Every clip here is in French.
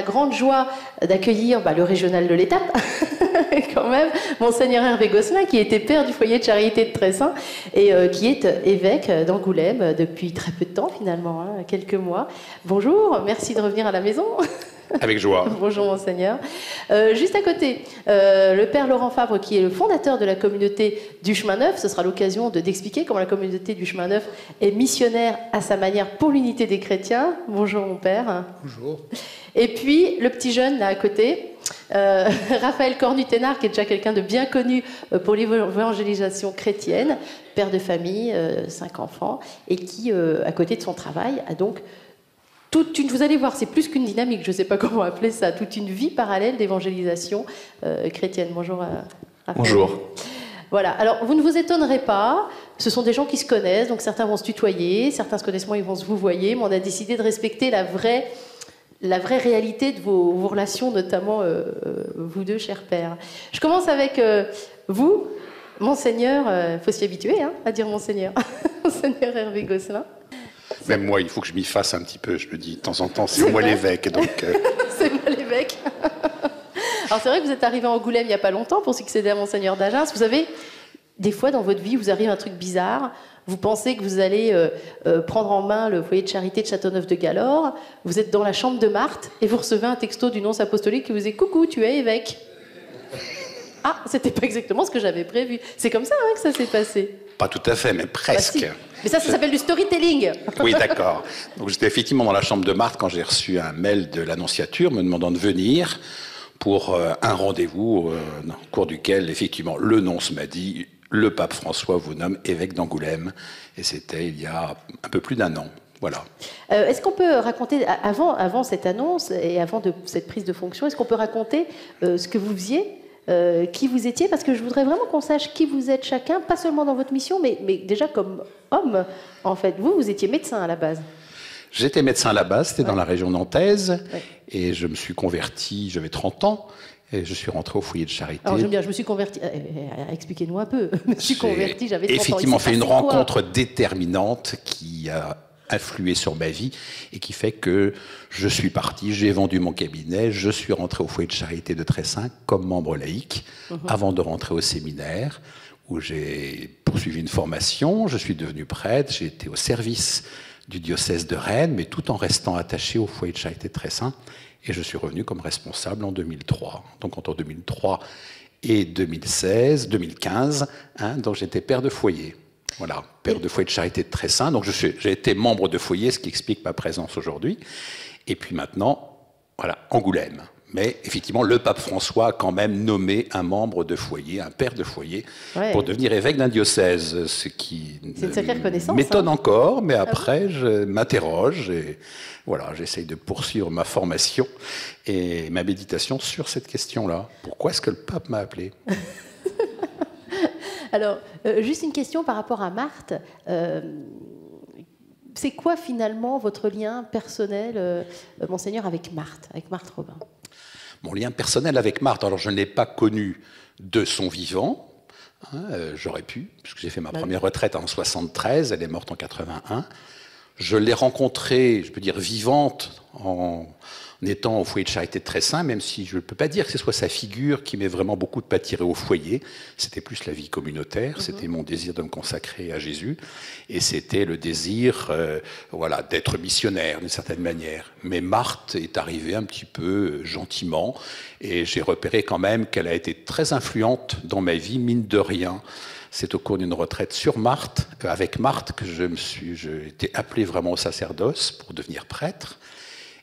grande joie d'accueillir le régional de l'Étape, quand même, Monseigneur Hervé Gosselin, qui était père du foyer de charité de Tressin et qui est évêque d'Angoulême depuis très peu de temps, finalement, quelques mois. Bonjour, merci de revenir à la maison. Avec joie. Bonjour Monseigneur. Juste à côté, le Père Laurent Fabre, qui est le fondateur de la communauté du Chemin Neuf. Ce sera l'occasion d'expliquer comment la communauté du Chemin Neuf est missionnaire à sa manière pour l'unité des chrétiens. Bonjour mon Père. Bonjour. Et puis le petit jeune là à côté, Raphaël Cornu-Ténard, qui est déjà quelqu'un de bien connu pour l'évangélisation chrétienne, père de famille, 5 enfants, et qui, à côté de son travail, a donc vous allez voir, c'est plus qu'une dynamique, je ne sais pas comment appeler ça, toute une vie parallèle d'évangélisation chrétienne. Bonjour Raphaël. Bonjour. Voilà, alors vous ne vous étonnerez pas, ce sont des gens qui se connaissent, donc certains vont se tutoyer, certains se connaissent moins, ils vont se vouvoyer, mais on a décidé de respecter la vraie réalité de vos relations, notamment vous deux, chers pères. Je commence avec vous, Monseigneur, il faut s'y habituer à dire Monseigneur, Monseigneur Hervé Gosselin. Même moi, il faut que je m'y fasse un petit peu. Je me dis, de temps en temps, c'est moi l'évêque. Donc, C'est moi l'évêque. Alors c'est vrai que vous êtes arrivé à Angoulême il n'y a pas longtemps pour succéder à Monseigneur d'Agen. Vous savez, des fois dans votre vie, vous arrive un truc bizarre. Vous pensez que vous allez prendre en main le foyer de charité de Châteauneuf-de-Galore. Vous êtes dans la chambre de Marthe et vous recevez un texto du nonce apostolique qui vous dit « Coucou, tu es évêque ». Ah, c'était pas exactement ce que j'avais prévu. C'est comme ça que ça s'est passé. Pas tout à fait, mais presque. Bah, si. Mais ça s'appelle du storytelling. Oui, d'accord. Donc j'étais effectivement dans la chambre de Marthe quand j'ai reçu un mail de l'annonciature me demandant de venir pour un rendez-vous au cours duquel, effectivement, le nonce m'a dit « Le pape François vous nomme évêque d'Angoulême ». Et c'était il y a un peu plus d'1 an. Voilà. Est-ce qu'on peut raconter, avant cette annonce et avant cette prise de fonction, est-ce qu'on peut raconter ce que vous faisiez, qui vous étiez, parce que je voudrais vraiment qu'on sache qui vous êtes chacun, pas seulement dans votre mission, mais déjà comme homme, en fait. Vous étiez médecin à la base. J'étais médecin à la base, c'était dans la région nantaise, et je me suis converti, j'avais 30 ans, et je suis rentré au foyer de charité. Alors j'aime bien, je me suis converti, expliquez-nous un peu, je me suis converti, j'avais 30 ans. Effectivement fait une rencontre déterminante qui a influé sur ma vie et qui fait que je suis parti, j'ai vendu mon cabinet, je suis rentré au foyer de charité de Tressin comme membre laïque avant de rentrer au séminaire où j'ai poursuivi une formation, je suis devenu prêtre, j'ai été au service du diocèse de Rennes, mais tout en restant attaché au foyer de charité de Tressin, et je suis revenu comme responsable en 2003. Donc entre 2003 et 2015, donc j'étais père de foyer. Voilà, père de foyer de charité de Tressin. Donc j'ai été membre de foyer, ce qui explique ma présence aujourd'hui. Et puis maintenant, voilà, Angoulême. Mais effectivement, le pape François a quand même nommé un membre de foyer, un père de foyer, pour devenir évêque d'un diocèse, ce qui m'étonne encore, mais après, je m'interroge et voilà, j'essaye de poursuivre ma formation et ma méditation sur cette question-là. Pourquoi est-ce que le pape m'a appelé ? Alors, juste une question par rapport à Marthe. C'est quoi finalement votre lien personnel, Monseigneur, avec Marthe Robin ? Mon lien personnel avec Marthe, alors je ne l'ai pas connue de son vivant, j'aurais pu, puisque j'ai fait ma première retraite en 1973, elle est morte en 1981. Je l'ai rencontrée, je peux dire, vivante en étant au foyer de charité de Tressin, même si je ne peux pas dire que ce soit sa figure qui m'ait vraiment beaucoup attiré au foyer. C'était plus la vie communautaire, c'était mon désir de me consacrer à Jésus, et c'était le désir d'être missionnaire d'une certaine manière. Mais Marthe est arrivée un petit peu gentiment, et j'ai repéré quand même qu'elle a été très influente dans ma vie, mine de rien. C'est au cours d'une retraite sur Marthe, avec Marthe, que j'ai été appelé vraiment au sacerdoce pour devenir prêtre.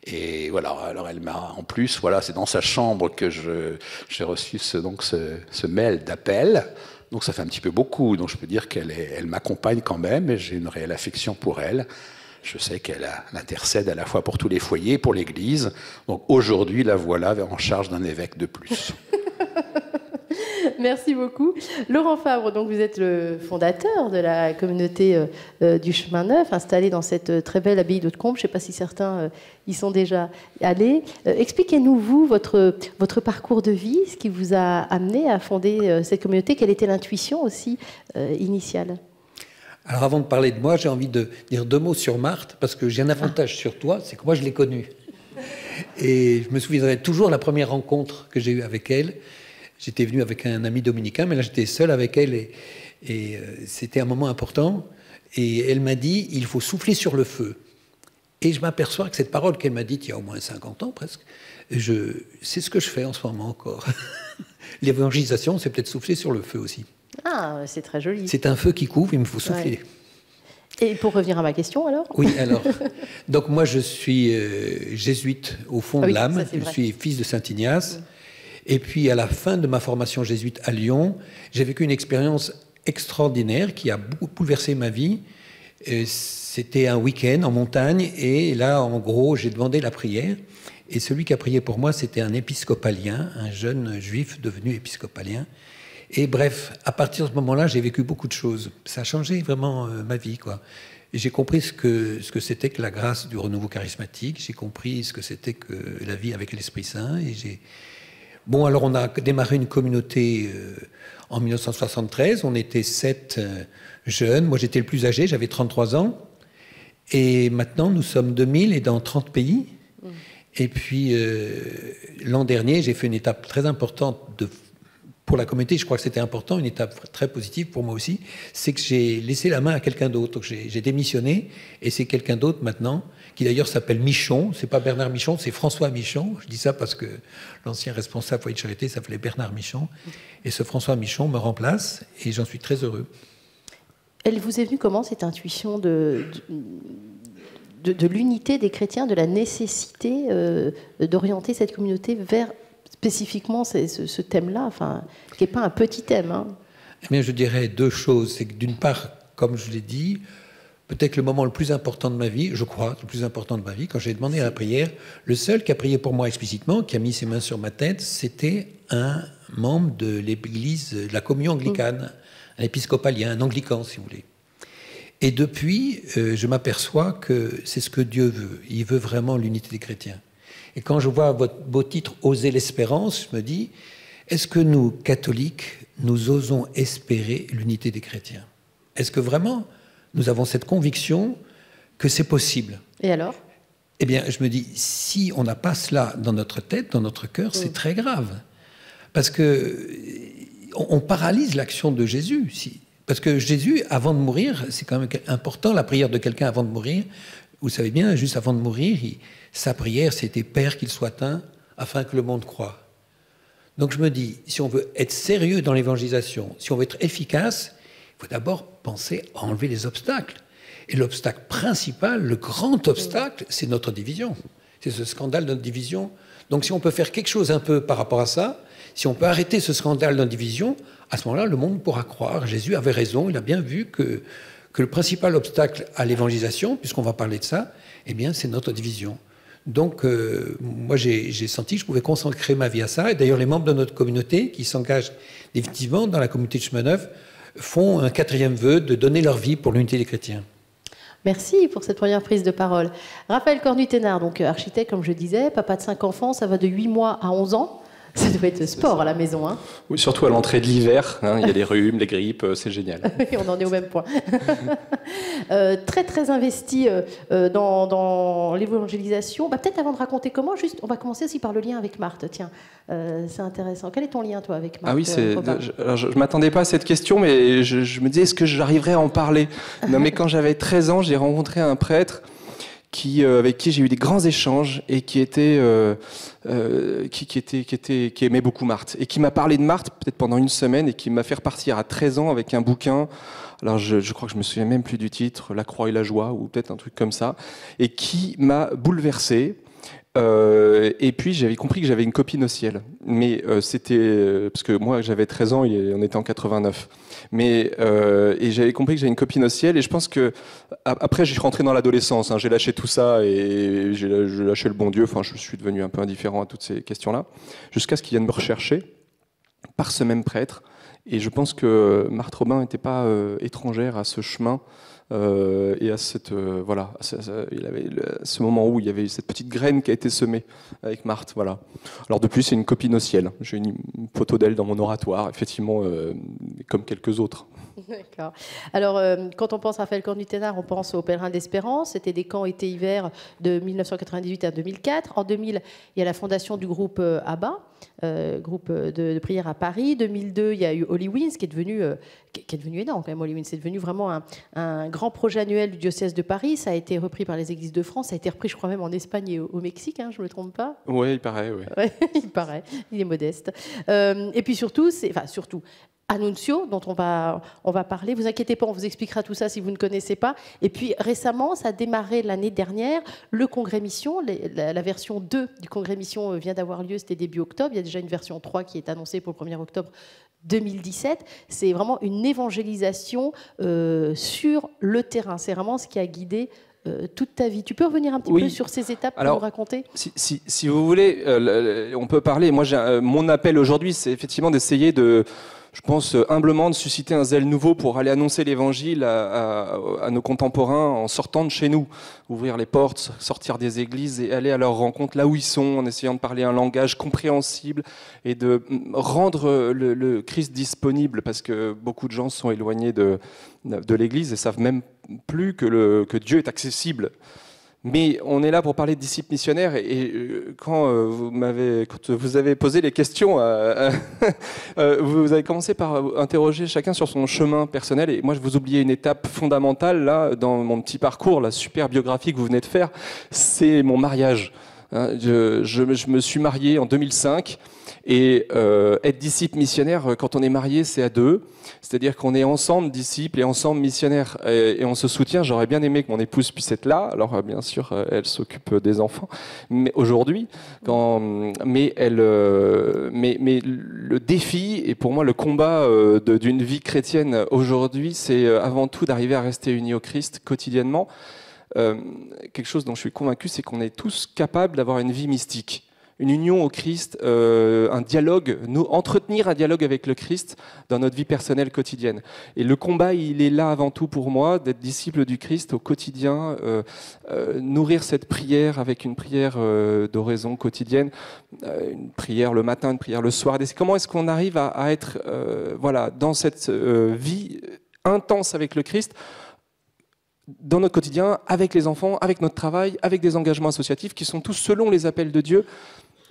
Et voilà, alors elle m'a, en plus, voilà, c'est dans sa chambre que j'ai reçu ce mail d'appel. Donc ça fait un petit peu beaucoup, donc je peux dire elle m'accompagne quand même, et j'ai une réelle affection pour elle. Je sais qu'elle intercède à la fois pour tous les foyers, pour l'Église. Donc aujourd'hui, la voilà en charge d'un évêque de plus. Merci beaucoup. Laurent Fabre, donc vous êtes le fondateur de la communauté du Chemin Neuf, installé dans cette très belle abbaye d'Hautecombe. Je ne sais pas si certains y sont déjà allés. Expliquez-nous, vous, votre parcours de vie, ce qui vous a amené à fonder cette communauté. Quelle était l'intuition aussi initiale ? Alors avant de parler de moi, j'ai envie de dire 2 mots sur Marthe, parce que j'ai un avantage sur toi, c'est que moi je l'ai connue. Et je me souviendrai toujours la première rencontre que j'ai eue avec elle. J'étais venu avec un ami dominicain, mais là j'étais seul avec elle et c'était un moment important. Et elle m'a dit, il faut souffler sur le feu. Et je m'aperçois que cette parole qu'elle m'a dite il y a au moins 50 ans presque, c'est ce que je fais en ce moment encore. L'évangélisation, c'est peut-être souffler sur le feu aussi. Ah, c'est très joli. C'est un feu qui couvre, il me faut souffler. Ouais. Et pour revenir à ma question, alors ? Oui, alors. Donc moi, je suis jésuite au fond de l'âme. Je suis fils de Saint-Ignace. Et puis, à la fin de ma formation jésuite à Lyon, j'ai vécu une expérience extraordinaire qui a bouleversé ma vie. C'était un week-end en montagne. Et là, en gros, j'ai demandé la prière. Et celui qui a prié pour moi, c'était un épiscopalien, un jeune juif devenu épiscopalien. Et bref, à partir de ce moment-là, j'ai vécu beaucoup de choses. Ça a changé vraiment ma vie, quoi. J'ai compris ce que c'était que la grâce du renouveau charismatique. J'ai compris ce que c'était que la vie avec l'Esprit Saint. Et bon, alors on a démarré une communauté en 1973. On était 7 jeunes. Moi, j'étais le plus âgé, j'avais 33 ans. Et maintenant, nous sommes 2000 et dans 30 pays. Et puis, l'an dernier, j'ai fait une étape très importante pour la communauté. Je crois que c'était important, une étape très positive pour moi aussi. C'est que j'ai laissé la main à quelqu'un d'autre. Donc, j'ai démissionné et c'est quelqu'un d'autre maintenant, qui d'ailleurs s'appelle Michon. C'est pas Bernard Michon, c'est François Michon. Je dis ça parce que l'ancien responsable foyer de charité s'appelait Bernard Michon. Et ce François Michon me remplace et j'en suis très heureux. Elle vous est venue comment, cette intuition de l'unité des chrétiens, de la nécessité d'orienter cette communauté vers spécifiquement ce thème-là, enfin, qui n'est pas un petit thème, hein. Eh bien, je dirais 2 choses. C'est que d'une part, comme je l'ai dit, peut-être le moment le plus important de ma vie, je crois, le plus important de ma vie, quand j'ai demandé la prière, le seul qui a prié pour moi explicitement, qui a mis ses mains sur ma tête, c'était un membre de l'église, de la communion anglicane, un épiscopalien, un anglican, si vous voulez. Et depuis, je m'aperçois que c'est ce que Dieu veut. Il veut vraiment l'unité des chrétiens. Et quand je vois votre beau titre « Oser l'espérance », je me dis, est-ce que nous, catholiques, nous osons espérer l'unité des chrétiens? Est-ce que vraiment, nous avons cette conviction que c'est possible? Et alors? Eh bien, je me dis, si on n'a pas cela dans notre tête, dans notre cœur, c'est très grave. Parce qu'on paralyse l'action de Jésus. Parce que Jésus, avant de mourir, c'est quand même important, la prière de quelqu'un avant de mourir. Vous savez bien, juste avant de mourir, sa prière, c'était « Père, qu'il soit un, afin que le monde croie ». Donc je me dis, si on veut être sérieux dans l'évangélisation, si on veut être efficace, il faut d'abord penser à enlever les obstacles. Et l'obstacle principal, le grand obstacle, c'est notre division. C'est ce scandale de notre division. Donc si on peut faire quelque chose un peu par rapport à ça, si on peut arrêter ce scandale de notre division, à ce moment-là, le monde pourra croire. Jésus avait raison, il a bien vu que le principal obstacle à l'évangélisation, puisqu'on va parler de ça, eh bien, c'est notre division. Donc, moi, j'ai senti que je pouvais consacrer ma vie à ça. Et d'ailleurs, les membres de notre communauté qui s'engagent définitivement dans la communauté de Chemin Neuf font un 4e vœu de donner leur vie pour l'unité des chrétiens. Merci pour cette première prise de parole. Raphaël Cornu-Ténard, donc architecte, comme je disais, papa de 5 enfants, ça va de 8 mois à 11 ans. Ça doit être sport à la maison, hein. Oui, surtout à l'entrée de l'hiver. Il y a les rhumes, les grippes, c'est génial. On en est au même point. Très, très investi dans l'évangélisation. Peut-être avant de raconter comment, juste, on va commencer aussi par le lien avec Marthe. Tiens, c'est intéressant. Quel est ton lien, toi, avec Marthe? Ah oui, je ne m'attendais pas à cette question, mais je me disais, est-ce que j'arriverais à en parler? Non, mais quand j'avais 13 ans, j'ai rencontré un prêtre avec qui j'ai eu des grands échanges et qui aimait beaucoup Marthe et qui m'a parlé de Marthe peut-être pendant une semaine et qui m'a fait repartir à 13 ans avec un bouquin. Alors je crois que je me souviens même plus du titre, La croix et la joie ou peut-être un truc comme ça, et qui m'a bouleversé. Et puis j'avais compris que j'avais une copine au ciel, mais c'était parce que moi j'avais 13 ans, on était en 89, mais et j'avais compris que j'avais une copine au ciel, et je pense que après j'ai rentré dans l'adolescence, hein, j'ai lâché tout ça et j'ai lâché le bon Dieu, enfin je suis devenu un peu indifférent à toutes ces questions-là, jusqu'à ce qu'il vienne me rechercher par ce même prêtre, et je pense que Marthe Robin n'était pas étrangère à ce chemin et à voilà, il avait ce moment où il y avait cette petite graine qui a été semée avec Marthe. Voilà. Alors depuis, c'est une copine au ciel. J'ai une photo d'elle dans mon oratoire, effectivement, comme quelques autres. D'accord. Alors, quand on pense à Raphaël Cornu-Thénard, on pense aux Pèlerins d'Espérance. C'était des camps été-hiver de 1998 à 2004. En 2000, il y a la fondation du groupe ABBA, groupe de prière à Paris. 2002, il y a eu Holy Winds, qui est devenu énorme quand même. Holy Winds, c'est devenu vraiment un grand projet annuel du diocèse de Paris. Ça a été repris par les Églises de France. Ça a été repris, je crois, même en Espagne et au Mexique, hein, je ne me trompe pas. Oui, il paraît, oui. Ouais, il paraît. Il est modeste. Et puis surtout, Annunzio, dont on va parler. Vous inquiétez pas, on vous expliquera tout ça si vous ne connaissez pas. Et puis récemment, ça a démarré l'année dernière, le Congrès Mission. La version 2 du Congrès Mission vient d'avoir lieu, c'était début octobre. Il y a déjà une version 3 qui est annoncée pour le 1er octobre 2017. C'est vraiment une évangélisation sur le terrain. C'est vraiment ce qui a guidé toute ta vie. Tu peux revenir un petit peu sur ces étapes pour nous raconter ? Si vous voulez, on peut parler. Moi, mon appel aujourd'hui, c'est effectivement d'essayer je pense humblement de susciter un zèle nouveau pour aller annoncer l'évangile à nos contemporains en sortant de chez nous, ouvrir les portes, sortir des églises et aller à leur rencontre là où ils sont, en essayant de parler un langage compréhensible et de rendre le Christ disponible, parce que beaucoup de gens sont éloignés de l'église et savent même plus que Dieu est accessible. Mais on est là pour parler de disciples missionnaires et quand vous avez posé les questions, vous avez commencé par interroger chacun sur son chemin personnel et moi je vous oubliais une étape fondamentale là dans mon petit parcours, la super biographie que vous venez de faire, c'est mon mariage. Je me suis marié en 2005 et être disciple missionnaire, quand on est marié, c'est à deux. C'est-à-dire qu'on est ensemble disciples et ensemble missionnaires et on se soutient. J'aurais bien aimé que mon épouse puisse être là. Alors bien sûr, elle s'occupe des enfants. Mais aujourd'hui, mais le défi et pour moi le combat d'une vie chrétienne aujourd'hui, c'est avant tout d'arriver à rester unis au Christ quotidiennement. Quelque chose dont je suis convaincu, c'est qu'on est tous capables d'avoir une vie mystique, une union au Christ, un dialogue, entretenir un dialogue avec le Christ dans notre vie personnelle quotidienne. Et le combat, il est là avant tout pour moi, d'être disciple du Christ au quotidien, nourrir cette prière avec une prière d'oraison quotidienne, une prière le matin, une prière le soir. Comment est-ce qu'on arrive à être dans cette vie intense avec le Christ dans notre quotidien, avec les enfants, avec notre travail, avec des engagements associatifs qui sont tous selon les appels de Dieu.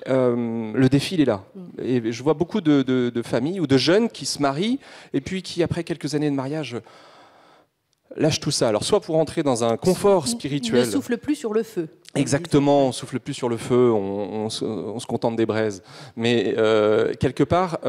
Le défi, il est là. Et je vois beaucoup de familles ou de jeunes qui se marient et puis qui, après quelques années de mariage, lâchent tout ça. Alors, soit pour entrer dans un confort spirituel... Ne souffle plus sur le feu. Exactement, on souffle plus sur le feu, on se contente des braises. Mais quelque part,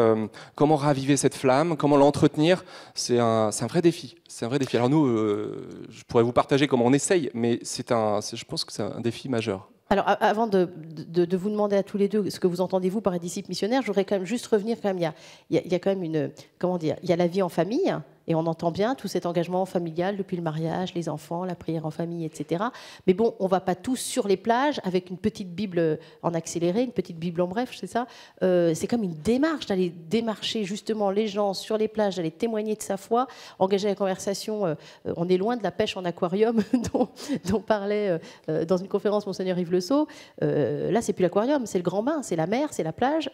comment raviver cette flamme, comment l'entretenir, c'est un vrai défi. C'est un vrai défi. Alors nous, je pourrais vous partager comment on essaye, mais je pense que c'est un défi majeur. Alors, avant de vous demander à tous les deux ce que vous entendez vous par un disciple missionnaire, je voudrais quand même juste revenir. Il y a quand même il y a la vie en famille. Et on entend bien tout cet engagement familial depuis le mariage, les enfants, la prière en famille, etc. Mais bon, on ne va pas tous sur les plages avec une petite Bible en accéléré, une petite Bible en bref, c'est ça. C'est comme une démarche d'aller démarcher justement les gens sur les plages, d'aller témoigner de sa foi, engager la conversation. On est loin de la pêche en aquarium dont parlait dans une conférence Monseigneur Yves Le Sceau. Là, c'est plus l'aquarium, c'est le grand bain, c'est la mer, c'est la plage.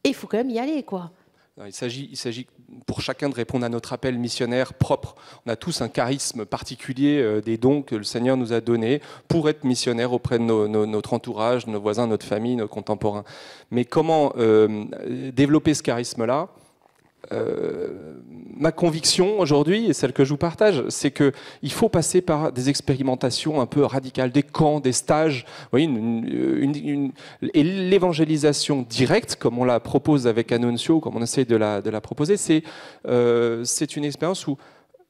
Et il faut quand même y aller, quoi. Il s'agit pour chacun de répondre à notre appel missionnaire propre. On a tous un charisme particulier, des dons que le Seigneur nous a donnés pour être missionnaire auprès de notre entourage, nos voisins, notre famille, nos contemporains. Mais comment développer ce charisme-là ? Ma conviction aujourd'hui, et celle que je vous partage, c'est qu'il faut passer par des expérimentations un peu radicales, des camps, des stages, vous voyez, et l'évangélisation directe, comme on la propose avec Annunzio, comme on essaie de la proposer, c'est une expérience où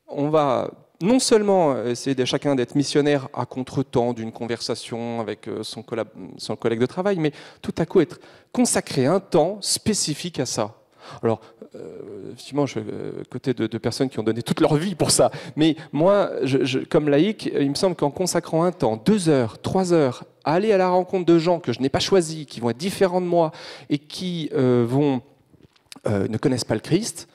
on va non seulement essayer de chacun d'être missionnaire à contre-temps d'une conversation avec son collègue de travail, mais tout à coup être consacré un temps spécifique à ça. Alors, effectivement, je suis à côté de personnes qui ont donné toute leur vie pour ça. Mais moi, comme laïc, il me semble qu'en consacrant un temps, 2 heures, 3 heures, à aller à la rencontre de gens que je n'ai pas choisis, qui vont être différents de moi et qui ne connaissent pas le Christ,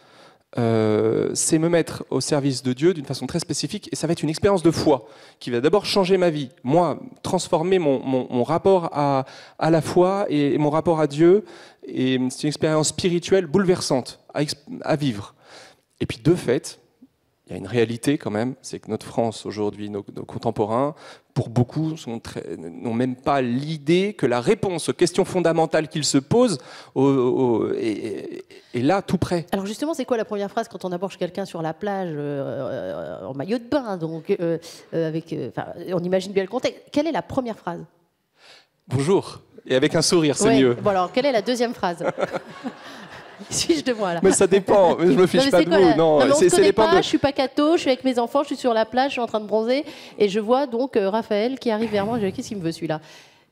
c'est me mettre au service de Dieu d'une façon très spécifique, et ça va être une expérience de foi qui va d'abord changer ma vie, moi, transformer mon rapport à la foi et mon rapport à Dieu, et c'est une expérience spirituelle bouleversante à vivre. Et puis de fait, il y a une réalité quand même, c'est que notre France aujourd'hui, nos contemporains, pour beaucoup, n'ont même pas l'idée que la réponse aux questions fondamentales qu'ils se posent est là, tout près. Alors justement, c'est quoi la première phrase quand on approche quelqu'un sur la plage en maillot de bain, donc on imagine bien le contexte. Quelle est la première phrase? Bonjour, et avec un sourire, c'est mieux. Bon alors, quelle est la deuxième phrase? Suis-je de moi là? Mais ça dépend, je me fiche pas de vous. Non, ça dépend pas, je suis pas catho, je suis avec mes enfants, je suis sur la plage, je suis en train de bronzer et je vois donc Raphaël qui arrive vers moi, je dis qu'est-ce qu'il me veut celui-là?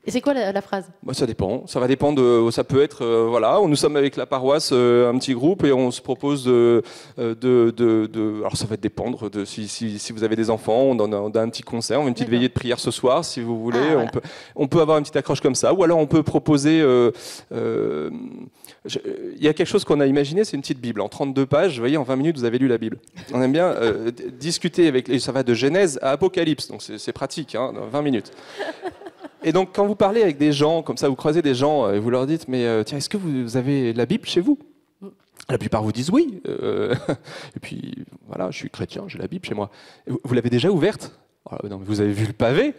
Et c'est quoi la phrase? Ça dépend, ça va dépendre de, ça peut être, voilà, nous sommes avec la paroisse, un petit groupe, et on se propose alors ça va dépendre de si vous avez des enfants, on a un petit concert, on a une petite veillée de prière ce soir, si vous voulez, voilà. on peut avoir une petite accroche comme ça, ou alors on peut proposer, il y a quelque chose qu'on a imaginé, c'est une petite Bible, en 32 pages, vous voyez, en 20 minutes vous avez lu la Bible. On aime bien discuter et ça va de Genèse à Apocalypse, donc c'est pratique, hein, dans 20 minutes. Et donc, quand vous parlez avec des gens, comme ça, vous croisez des gens et vous leur dites, mais tiens, est-ce que vous avez la Bible chez vous? La plupart vous disent oui. Et puis, voilà, je suis chrétien, j'ai la Bible chez moi. Vous l'avez déjà ouverte? Non, mais vous avez vu le pavé?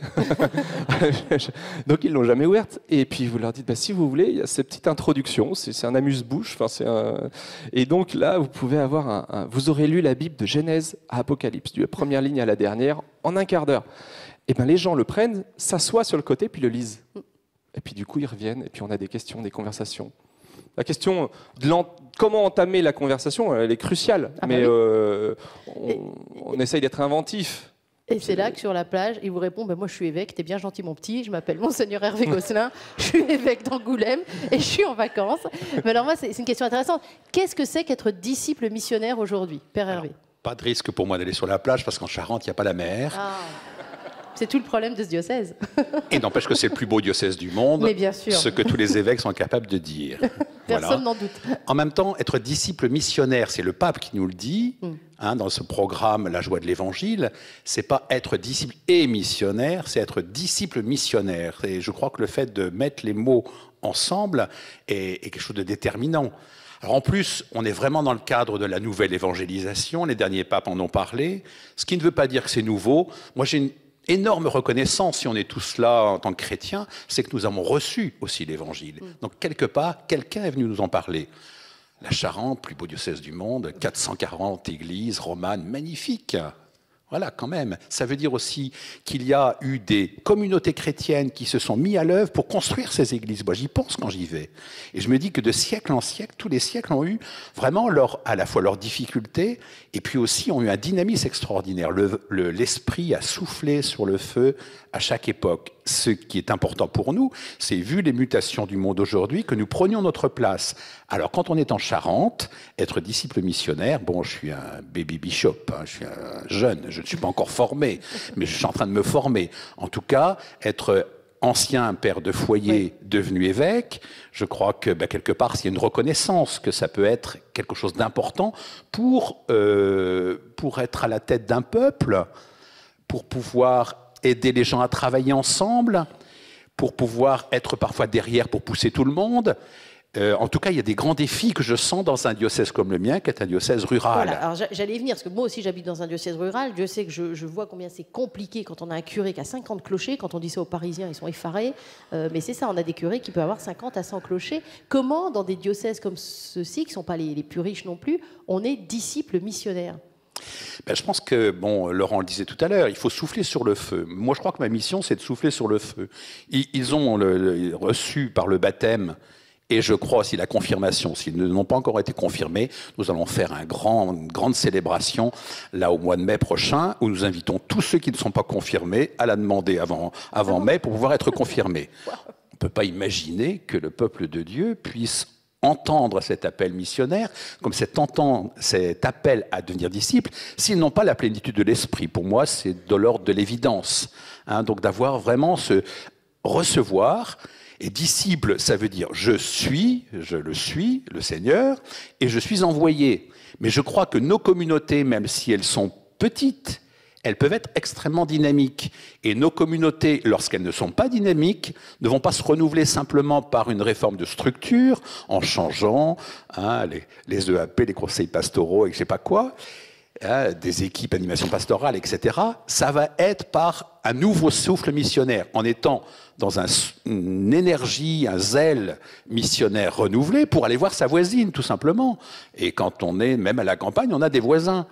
Donc, ils ne l'ont jamais ouverte. Et puis, vous leur dites, si vous voulez, il y a cette petite introduction, c'est un amuse-bouche. Et donc, là, vous pouvez avoir vous aurez lu la Bible de Genèse à Apocalypse, de la première ligne à la dernière, en un quart d'heure. Et les gens le prennent, s'assoient sur le côté, puis le lisent. Et puis du coup, ils reviennent, et puis on a des questions, des conversations. La question de comment entamer la conversation, elle est cruciale, mais oui. on essaye d'être inventif. Et c'est là que sur la plage, il vous répond, moi je suis évêque, t'es bien gentil mon petit, je m'appelle Monseigneur Hervé Gosselin, je suis évêque d'Angoulême et je suis en vacances. Mais alors moi, c'est une question intéressante. Qu'est-ce que c'est qu'être disciple missionnaire aujourd'hui, Père Hervé? Pas de risque pour moi d'aller sur la plage, parce qu'en Charente, il n'y a pas la mer. C'est tout le problème de ce diocèse. Et n'empêche que c'est le plus beau diocèse du monde, mais bien sûr. Ce que tous les évêques sont capables de dire. Personne n'en doute. En même temps, être disciple missionnaire, c'est le pape qui nous le dit, dans ce programme La joie de l'Évangile, c'est pas être disciple et missionnaire, c'est être disciple missionnaire. Et je crois que le fait de mettre les mots ensemble est quelque chose de déterminant. Alors en plus, on est vraiment dans le cadre de la nouvelle évangélisation, les derniers papes en ont parlé, ce qui ne veut pas dire que c'est nouveau. Moi, j'ai une énorme reconnaissance, si on est tous là en tant que chrétiens, c'est que nous avons reçu aussi l'Évangile. Donc quelque part, quelqu'un est venu nous en parler. La Charente, plus beau diocèse du monde, 440 églises romanes, magnifiques. Voilà, quand même. Ça veut dire aussi qu'il y a eu des communautés chrétiennes qui se sont mis à l'œuvre pour construire ces églises. Moi, j'y pense quand j'y vais. Et je me dis que de siècle en siècle, tous les siècles ont eu vraiment à la fois leurs difficultés et puis aussi ont eu un dynamisme extraordinaire. L'esprit a soufflé sur le feu à chaque époque. Ce qui est important pour nous, c'est, vu les mutations du monde aujourd'hui, que nous prenions notre place. Alors, quand on est en Charente, être disciple missionnaire, je suis un baby bishop, je suis un jeune, je ne suis pas encore formé, mais je suis en train de me former. En tout cas, être ancien père de foyer devenu évêque, je crois que quelque part, il y a une reconnaissance que ça peut être quelque chose d'important pour être à la tête d'un peuple, pour pouvoir aider les gens à travailler ensemble, pour pouvoir être parfois derrière pour pousser tout le monde. En tout cas, il y a des grands défis que je sens dans un diocèse comme le mien, qui est un diocèse rural. Voilà, alors j'allais y venir, parce que moi aussi j'habite dans un diocèse rural. Je sais que je vois combien c'est compliqué quand on a un curé qui a 50 clochers. Quand on dit ça aux Parisiens, ils sont effarés. Mais c'est ça, on a des curés qui peuvent avoir 50 à 100 clochers. Comment, dans des diocèses comme ceux-ci, qui ne sont pas les plus riches non plus, on est disciple missionnaire? Je pense que, Laurent le disait tout à l'heure, il faut souffler sur le feu. Moi, je crois que ma mission, c'est de souffler sur le feu. Ils ont reçu par le baptême, et je crois aussi la confirmation. S'ils n'ont pas encore été confirmés, nous allons faire une grande célébration, là, au mois de mai prochain, où nous invitons tous ceux qui ne sont pas confirmés à la demander avant mai pour pouvoir être confirmés. On ne peut pas imaginer que le peuple de Dieu puisse entendre cet appel missionnaire, comme cet appel à devenir disciple, s'ils n'ont pas la plénitude de l'esprit. Pour moi, c'est de l'ordre de l'évidence. Donc d'avoir vraiment ce recevoir. Et disciple, ça veut dire je le suis, le Seigneur, et je suis envoyé. Mais je crois que nos communautés, même si elles sont petites, elles peuvent être extrêmement dynamiques. Et nos communautés, lorsqu'elles ne sont pas dynamiques, ne vont pas se renouveler simplement par une réforme de structure, en changeant les EAP, les conseils pastoraux et je ne sais pas quoi, des équipes animation pastorale, etc. Ça va être par un nouveau souffle missionnaire, en étant dans une énergie, un zèle missionnaire renouvelé pour aller voir sa voisine, tout simplement. Et quand on est même à la campagne, on a des voisins.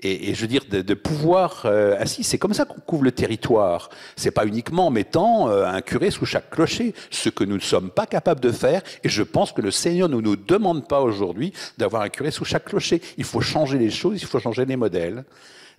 Et je veux dire, de pouvoir ainsi, c'est comme ça qu'on couvre le territoire. C'est pas uniquement en mettant un curé sous chaque clocher, ce que nous ne sommes pas capables de faire. Et je pense que le Seigneur ne nous demande pas aujourd'hui d'avoir un curé sous chaque clocher. Il faut changer les choses, il faut changer les modèles.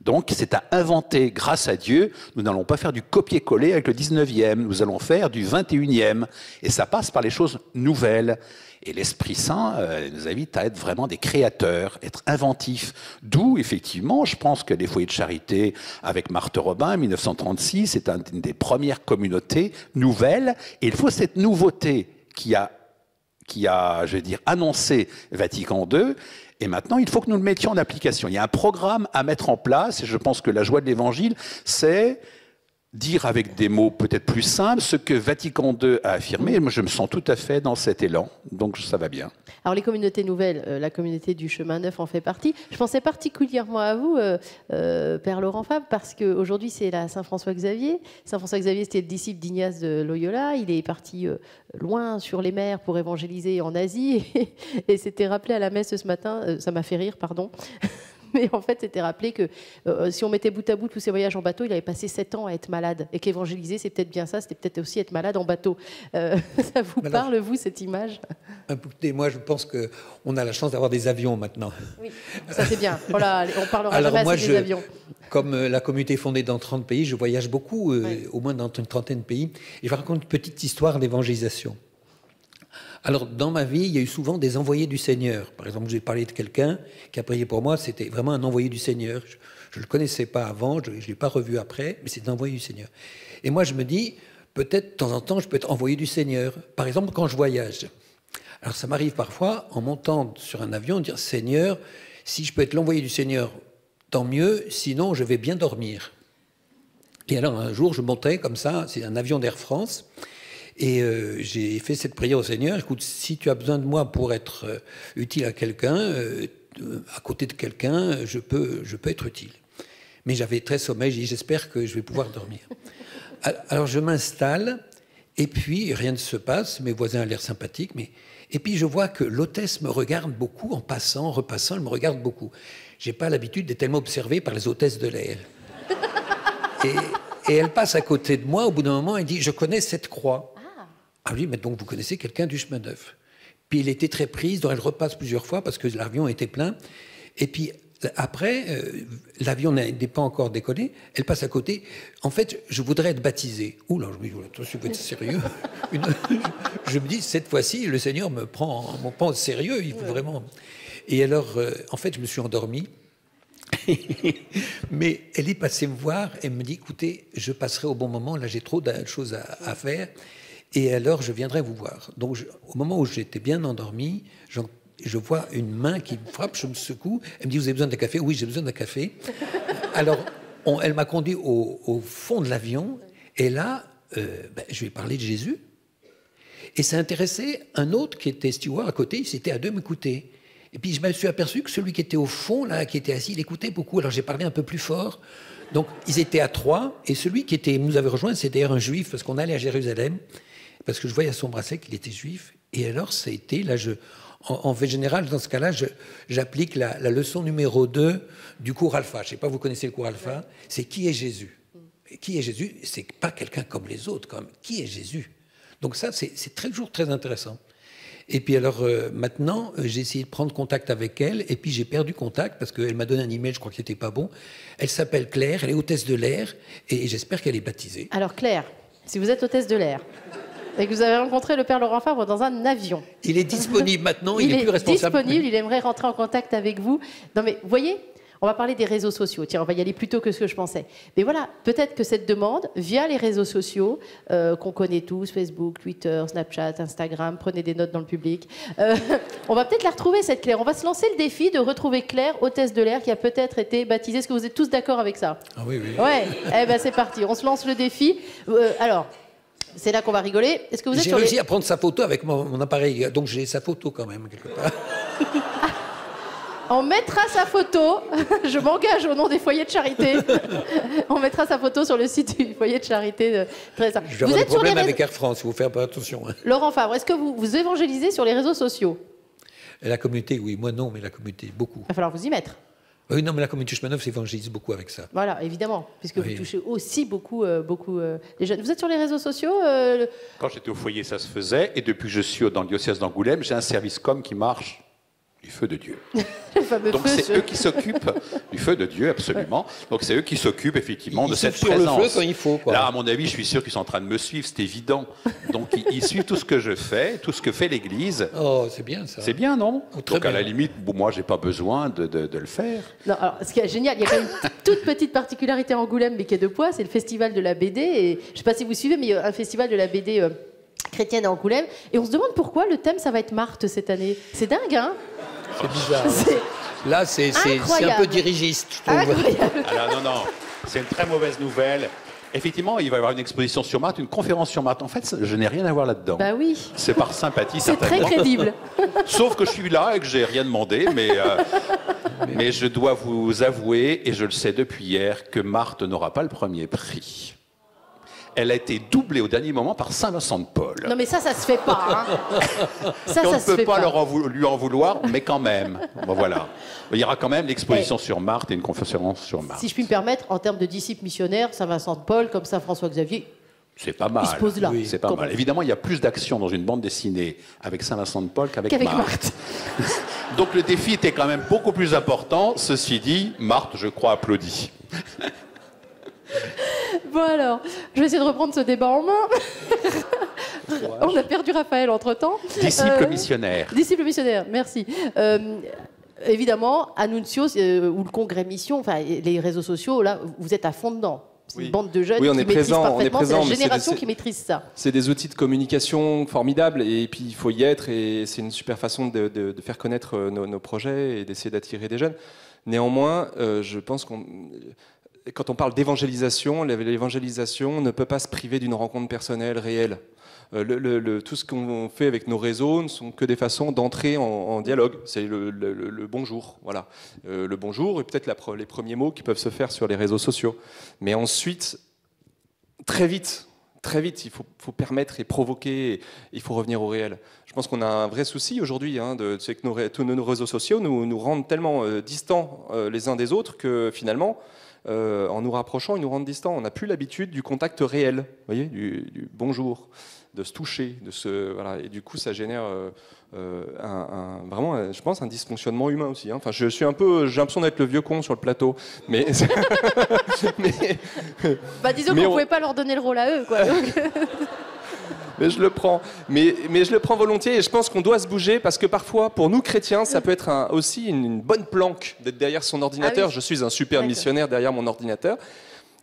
Donc, c'est à inventer. Grâce à Dieu, nous n'allons pas faire du copier-coller avec le 19e. Nous allons faire du 21e. Et ça passe par les choses nouvelles. Et l'Esprit Saint nous invite à être vraiment des créateurs, être inventifs. D'où, effectivement, je pense que les foyers de charité, avec Marthe Robin, en 1936, c'est une des premières communautés nouvelles. Et il faut cette nouveauté qui a, je vais dire, annoncé Vatican II. Et maintenant, il faut que nous le mettions en application. Il y a un programme à mettre en place, et je pense que la joie de l'Évangile, c'est dire avec des mots peut-être plus simples ce que Vatican II a affirmé. Et moi, je me sens tout à fait dans cet élan, donc ça va bien. Alors, les communautés nouvelles, la communauté du Chemin Neuf en fait partie. Je pensais particulièrement à vous, Père Laurent Fabre, parce qu'aujourd'hui, c'est la Saint-François-Xavier. Saint-François-Xavier, c'était le disciple d'Ignace de Loyola. Il est parti loin sur les mers pour évangéliser en Asie. Et s'était rappelé à la messe ce matin, ça m'a fait rire, pardon. Mais en fait, c'était rappelé que si on mettait bout à bout tous ces voyages en bateau, il avait passé 7 ans à être malade. Et qu'évangéliser, c'est peut-être bien ça, c'était peut-être aussi être malade en bateau. Ça vous parle, vous, cette image? Écoutez, moi, je pense qu'on a la chance d'avoir des avions maintenant. Oui, ça c'est bien. Voilà, on parlera jamais assez des avions. Comme la communauté est fondée dans 30 pays, je voyage beaucoup, au moins dans une trentaine de pays. Et je vous raconte une petite histoire d'évangélisation. Alors, dans ma vie, il y a eu souvent des envoyés du Seigneur. Par exemple, j'ai parlé de quelqu'un qui a prié pour moi, c'était vraiment un envoyé du Seigneur. Je ne le connaissais pas avant, je ne l'ai pas revu après, mais c'est un envoyé du Seigneur. Et moi, je me dis, peut-être, de temps en temps, je peux être envoyé du Seigneur. Par exemple, quand je voyage. Alors, ça m'arrive parfois, en montant sur un avion, de dire, Seigneur, si je peux être l'envoyé du Seigneur, tant mieux, sinon je vais bien dormir. Et alors, un jour, je montais comme ça, c'est un avion d'Air France, et j'ai fait cette prière au Seigneur. Écoute, si tu as besoin de moi pour être utile à quelqu'un, à côté de quelqu'un, je peux être utile. Mais j'avais très sommeil, j'ai dit, j'espère que je vais pouvoir dormir. Alors je m'installe, et puis rien ne se passe, mes voisins ont l'air sympathiques, et puis je vois que l'hôtesse me regarde beaucoup, en passant, en repassant, elle me regarde beaucoup. Je n'ai pas l'habitude d'être tellement observé par les hôtesses de l'air. Et elle passe à côté de moi, au bout d'un moment, elle dit, je connais cette croix. Ah oui, mais donc vous connaissez quelqu'un du Chemin Neuf. Puis elle était très prise, donc elle repasse plusieurs fois parce que l'avion était plein. Et puis après, l'avion n'est pas encore décollé, elle passe à côté. En fait, je voudrais être baptisé. Ouh là, je me dis, attention, faut être sérieux. Je me dis, cette fois-ci, le Seigneur me prend au sérieux, il faut vraiment. Et alors, en fait, je me suis endormi. Mais elle est passée me voir et me dit, écoutez, je passerai au bon moment, là j'ai trop de choses à faire. Et alors, je viendrai vous voir. Donc, au moment où j'étais bien endormi, je vois une main qui me frappe, je me secoue. Elle me dit, vous avez besoin d'un café? Oui, j'ai besoin d'un café. Alors, elle m'a conduit au fond de l'avion. Et là, je lui ai parlé de Jésus. Et ça intéressait un autre qui était steward à côté. Il s'était à deux m'écouter. Et puis, je me suis aperçu que celui qui était au fond, là, qui était assis, il écoutait beaucoup. Alors, j'ai parlé un peu plus fort. Donc, ils étaient à 3. Et celui qui nous avait rejoint, c'était d'ailleurs un juif, parce qu'on allait à Jérusalem. Parce que je voyais à son bracelet qu'il était juif. Et alors, ça a été, là, en fait général, dans ce cas-là, j'applique la leçon numéro 2 du cours alpha. Je ne sais pas, vous connaissez le cours alpha? C'est qui est Jésus? Et qui est Jésus? C'est pas quelqu'un comme les autres, quand même. Qui est Jésus? Donc ça, c'est toujours très intéressant. Et puis alors, maintenant, j'ai essayé de prendre contact avec elle, et puis j'ai perdu contact, parce qu'elle m'a donné un email, je crois qu'il n'était pas bon. Elle s'appelle Claire, elle est hôtesse de l'air, et j'espère qu'elle est baptisée. Alors Claire, si vous êtes hôtesse de l'air, et que vous avez rencontré le Père Laurent Fabre dans un avion. Il est disponible maintenant, il est plus responsable. Il est disponible, il aimerait rentrer en contact avec vous. Non mais, vous voyez, On va parler des réseaux sociaux. Tiens, on va y aller plus tôt que ce que je pensais. Mais voilà, peut-être que cette demande, via les réseaux sociaux, qu'on connaît tous, Facebook, Twitter, Snapchat, Instagram, prenez des notes dans le public, on va peut-être la retrouver, cette Claire. On va se lancer le défi de retrouver Claire, hôtesse de l'air, qui a peut-être été baptisée. Est-ce que vous êtes tous d'accord avec ça? Ah oui, oui. Ouais, eh ben c'est parti. On se lance le défi. Alors... C'est là qu'on va rigoler. Est-ce que vous êtes J'ai réussi à prendre sa photo avec mon appareil, donc j'ai sa photo quand même, quelque part. On mettra sa photo, je m'engage au nom des foyers de charité, on mettra sa photo sur le site du foyer de charité. Je vais avoir des problèmes avec Air France, il faut faire pas attention. Hein. Laurent Favre, est-ce que vous évangélisez sur les réseaux sociaux? La communauté, oui, moi non, mais la communauté, beaucoup. Il va falloir vous y mettre. Oui, non, mais la communauté chemin neuf s'évangélise beaucoup avec ça. Voilà, évidemment, puisque vous touchez aussi beaucoup les jeunes. Vous êtes sur les réseaux sociaux Quand j'étais au foyer, ça se faisait. Et depuis que je suis dans le diocèse d'Angoulême, j'ai un service com qui marche du feu de Dieu. Donc c'est eux qui s'occupent du feu de Dieu, absolument. Donc c'est eux qui s'occupent effectivement de cette présence. Le feu quand il faut, quoi. Là, à mon avis, je suis sûr qu'ils sont en train de me suivre, c'est évident. Donc ils suivent tout ce que je fais, tout ce que fait l'Église. Oh, c'est bien ça. C'est bien, non? Très Donc bien. à la limite, bon, moi, j'ai pas besoin de le faire. Non, alors, ce qui est génial, il y a quand même une toute petite particularité à Angoulême, mais qui est de poids, c'est le festival de la BD. Et je ne sais pas si vous suivez, mais il y a un festival de la BD chrétienne à Angoulême. Et on se demande pourquoi le thème, ça va être Marthe cette année. C'est dingue, hein? C'est bizarre. Là, c'est un peu dirigiste, je trouve. Alors non, c'est une très mauvaise nouvelle. Effectivement, il va y avoir une exposition sur Marthe, une conférence sur Marthe. En fait, je n'ai rien à voir là-dedans. Bah oui. C'est par sympathie, C'est très crédible. Sauf que je suis là et que j'ai rien demandé, mais je dois vous avouer, et je le sais depuis hier, que Marthe n'aura pas le premier prix. Elle a été doublée au dernier moment par Saint-Vincent de Paul. Non mais ça se fait pas. Hein. Ça on ne se peut fait pas pas. lui en vouloir, mais quand même. Bon, voilà. Il y aura quand même l'exposition sur Marthe et une conférence sur Marthe. Si je puis me permettre, en termes de disciples missionnaires, Saint-Vincent de Paul, comme Saint-François Xavier, c'est pas mal. il se pose là. Oui, c'est pas mal. Évidemment, il y a plus d'action dans une bande dessinée avec Saint-Vincent de Paul qu'avec Marthe. Donc le défi était quand même beaucoup plus important. Ceci dit, Marthe, je crois, applaudit. Bon alors, je vais essayer de reprendre ce débat en main. On a perdu Raphaël entre-temps. Disciple missionnaire. Disciple missionnaire, merci. Évidemment, Annuncios ou le congrès mission, enfin les réseaux sociaux, là, vous êtes à fond dedans. C'est une bande de jeunes qui maîtrisent parfaitement. C'est la génération qui maîtrise ça. C'est des outils de communication formidables et puis il faut y être et c'est une super façon de faire connaître nos projets et d'essayer d'attirer des jeunes. Néanmoins, je pense quand on parle d'évangélisation, l'évangélisation ne peut pas se priver d'une rencontre personnelle réelle. Tout ce qu'on fait avec nos réseaux ne sont que des façons d'entrer en dialogue. C'est le bonjour, voilà. Le bonjour et peut-être les premiers mots qui peuvent se faire sur les réseaux sociaux. Mais ensuite, très vite, il faut permettre et provoquer, il faut revenir au réel. Je pense qu'on a un vrai souci aujourd'hui, c'est que tous nos réseaux sociaux nous rendent tellement distants les uns des autres que finalement, en nous rapprochant, ils nous rendent distants. On n'a plus l'habitude du contact réel, vous voyez, du bonjour, de se toucher, voilà. Et du coup, ça génère vraiment, je pense, un dysfonctionnement humain aussi. Enfin, j'ai l'impression d'être le vieux con sur le plateau, mais disons qu'on ne pouvait pas leur donner le rôle à eux, quoi. Mais je le prends. Mais je le prends volontiers et je pense qu'on doit se bouger parce que parfois, pour nous chrétiens, ça peut être aussi une bonne planque d'être derrière son ordinateur. Ah oui. Je suis un super missionnaire derrière mon ordinateur.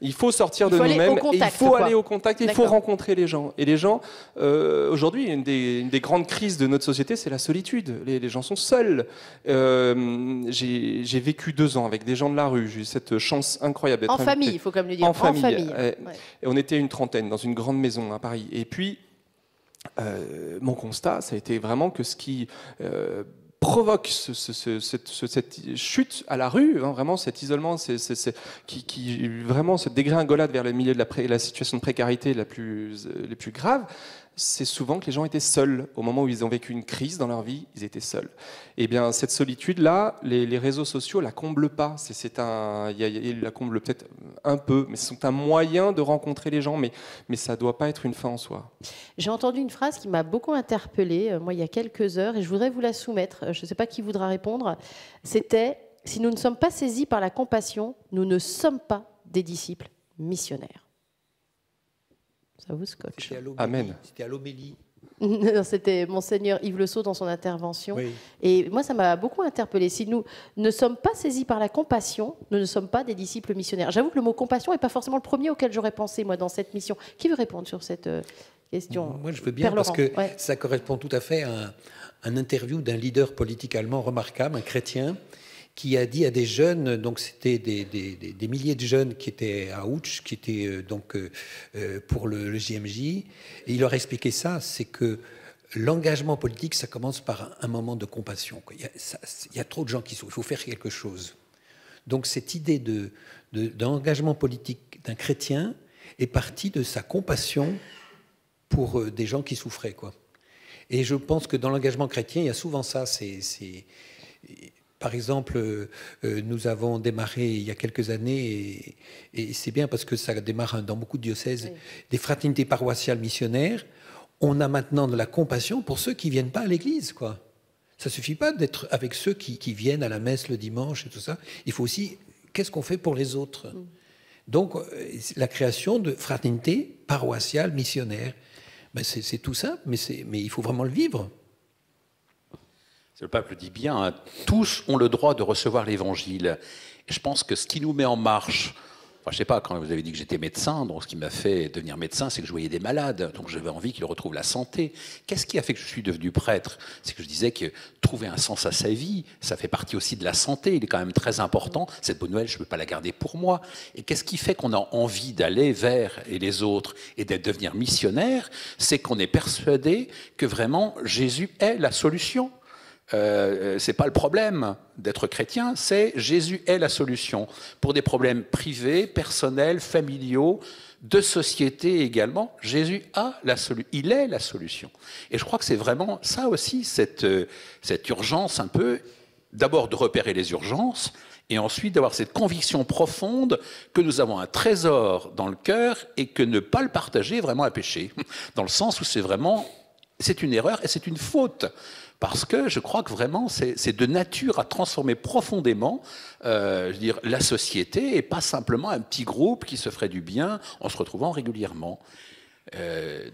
Il faut sortir de nous-mêmes, il faut aller au contact, il faut rencontrer les gens. Et les gens, aujourd'hui, une des grandes crises de notre société, c'est la solitude. Les gens sont seuls. J'ai vécu 2 ans avec des gens de la rue. J'ai eu cette chance incroyable d'être en famille, il faut quand même le dire. En famille. Ouais. Et on était une trentaine dans une grande maison à Paris. Et puis, mon constat, ça a été vraiment que ce qui provoque cette chute à la rue, vraiment cet isolement, vraiment cette dégringolade vers le milieu de la situation de précarité les plus graves, c'est souvent que les gens étaient seuls. Au moment où ils ont vécu une crise dans leur vie, ils étaient seuls. Et bien, cette solitude-là, les réseaux sociaux la comblent pas. Ils la comblent peut-être un peu, mais c'est un moyen de rencontrer les gens, mais ça ne doit pas être une fin en soi. J'ai entendu une phrase qui m'a beaucoup interpellée, moi, il y a quelques heures, et je voudrais vous la soumettre. Je ne sais pas qui voudra répondre. C'était « Si nous ne sommes pas saisis par la compassion, nous ne sommes pas des disciples missionnaires ». Ça vous scotche. Amen. C'était à l'homélie C'était Monseigneur Yves Le Sceau dans son intervention. Oui. Et moi, ça m'a beaucoup interpellée. Si nous ne sommes pas saisis par la compassion, nous ne sommes pas des disciples missionnaires. J'avoue que le mot compassion n'est pas forcément le premier auquel j'aurais pensé, moi, dans cette mission. Qui veut répondre sur cette question? Moi, je veux bien, parce que ça correspond tout à fait à un interview d'un leader politique allemand remarquable, un chrétien, qui a dit à des jeunes, donc c'était des milliers de jeunes qui étaient à Ouch, qui étaient pour le JMJ, et il leur a expliqué ça, c'est que l'engagement politique, ça commence par un moment de compassion. Il y a trop de gens qui souffrent, il faut faire quelque chose. Donc cette idée d'engagement politique d'un chrétien est partie de sa compassion pour des gens qui souffraient, quoi. Et je pense que dans l'engagement chrétien, il y a souvent ça, par exemple, nous avons démarré il y a quelques années, et c'est bien parce que ça démarre dans beaucoup de diocèses, des fraternités paroissiales missionnaires. On a maintenant de la compassion pour ceux qui ne viennent pas à l'église, quoi. Ça ne suffit pas d'être avec ceux qui viennent à la messe le dimanche et tout ça. Il faut aussi, qu'est-ce qu'on fait pour les autres? Donc, la création de fraternités paroissiales missionnaires, ben c'est tout simple, mais il faut vraiment le vivre. Le pape le dit bien, hein, tous ont le droit de recevoir l'évangile. Et je pense que ce qui nous met en marche, enfin, je sais pas, quand vous avez dit que j'étais médecin, donc ce qui m'a fait devenir médecin, c'est que je voyais des malades, donc j'avais envie qu'ils retrouvent la santé. Qu'est-ce qui a fait que je suis devenu prêtre? C'est que je disais que trouver un sens à sa vie, ça fait partie aussi de la santé, il est quand même très important. Cette bonne nouvelle, je ne peux pas la garder pour moi. Et qu'est-ce qui fait qu'on a envie d'aller vers les autres et de devenir missionnaire? C'est qu'on est persuadé que vraiment Jésus est la solution. C'est pas le problème d'être chrétien, c'est Jésus est la solution pour des problèmes privés, personnels, familiaux, de société également. Jésus il est la solution. Et je crois que c'est vraiment ça aussi, cette urgence un peu, d'abord de repérer les urgences, et ensuite d'avoir cette conviction profonde que nous avons un trésor dans le cœur et que ne pas le partager est vraiment un péché, dans le sens où c'est une erreur et c'est une faute. Parce que je crois que vraiment, c'est de nature à transformer profondément la société et pas simplement un petit groupe qui se ferait du bien en se retrouvant régulièrement.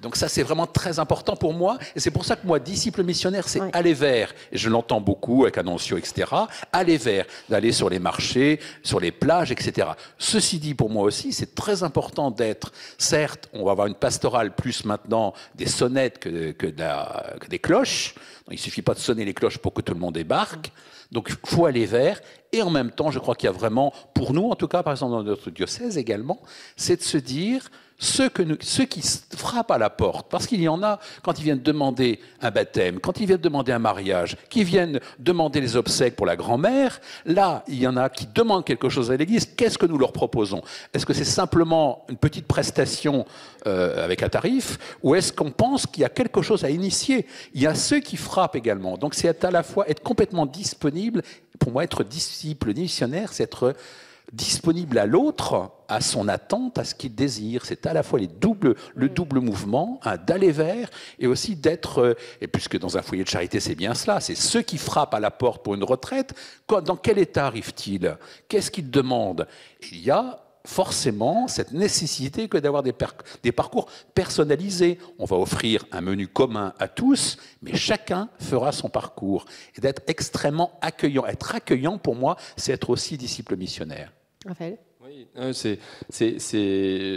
Donc ça, c'est vraiment très important pour moi. Et c'est pour ça que moi, disciple missionnaire, c'est aller vers, et je l'entends beaucoup avec Annonciaux, etc., aller vers, d'aller sur les marchés, sur les plages, etc. Ceci dit, pour moi aussi, c'est très important d'être, certes, on va avoir une pastorale plus maintenant des sonnettes que des cloches. Il ne suffit pas de sonner les cloches pour que tout le monde débarque. Donc, il faut aller vers. Et en même temps, je crois qu'il y a vraiment, pour nous, en tout cas, par exemple, dans notre diocèse également, c'est de se dire, ceux qui frappent à la porte, parce qu'il y en a, quand ils viennent demander un baptême, quand ils viennent demander un mariage, qui viennent demander les obsèques pour la grand-mère, là, il y en a qui demandent quelque chose à l'Église. Qu'est-ce que nous leur proposons? Est-ce que c'est simplement une petite prestation avec un tarif, ou est-ce qu'on pense qu'il y a quelque chose à initier? Il y a ceux qui frappent également. Donc c'est à la fois être complètement disponible. Pour moi, être disciple missionnaire, c'est être disponible à l'autre, à son attente, à ce qu'il désire. C'est à la fois le double mouvement, hein, d'aller vers, et aussi d'être, et puisque dans un foyer de charité c'est bien cela, c'est ceux qui frappent à la porte pour une retraite, dans quel état arrivent-ils? Qu'est-ce qu'ils demandent? Il y a forcément cette nécessité que d'avoir des parcours personnalisés. On va offrir un menu commun à tous, mais chacun fera son parcours. Et d'être extrêmement accueillant. Être accueillant, pour moi, c'est être aussi disciple missionnaire. Raphaël ? Oui,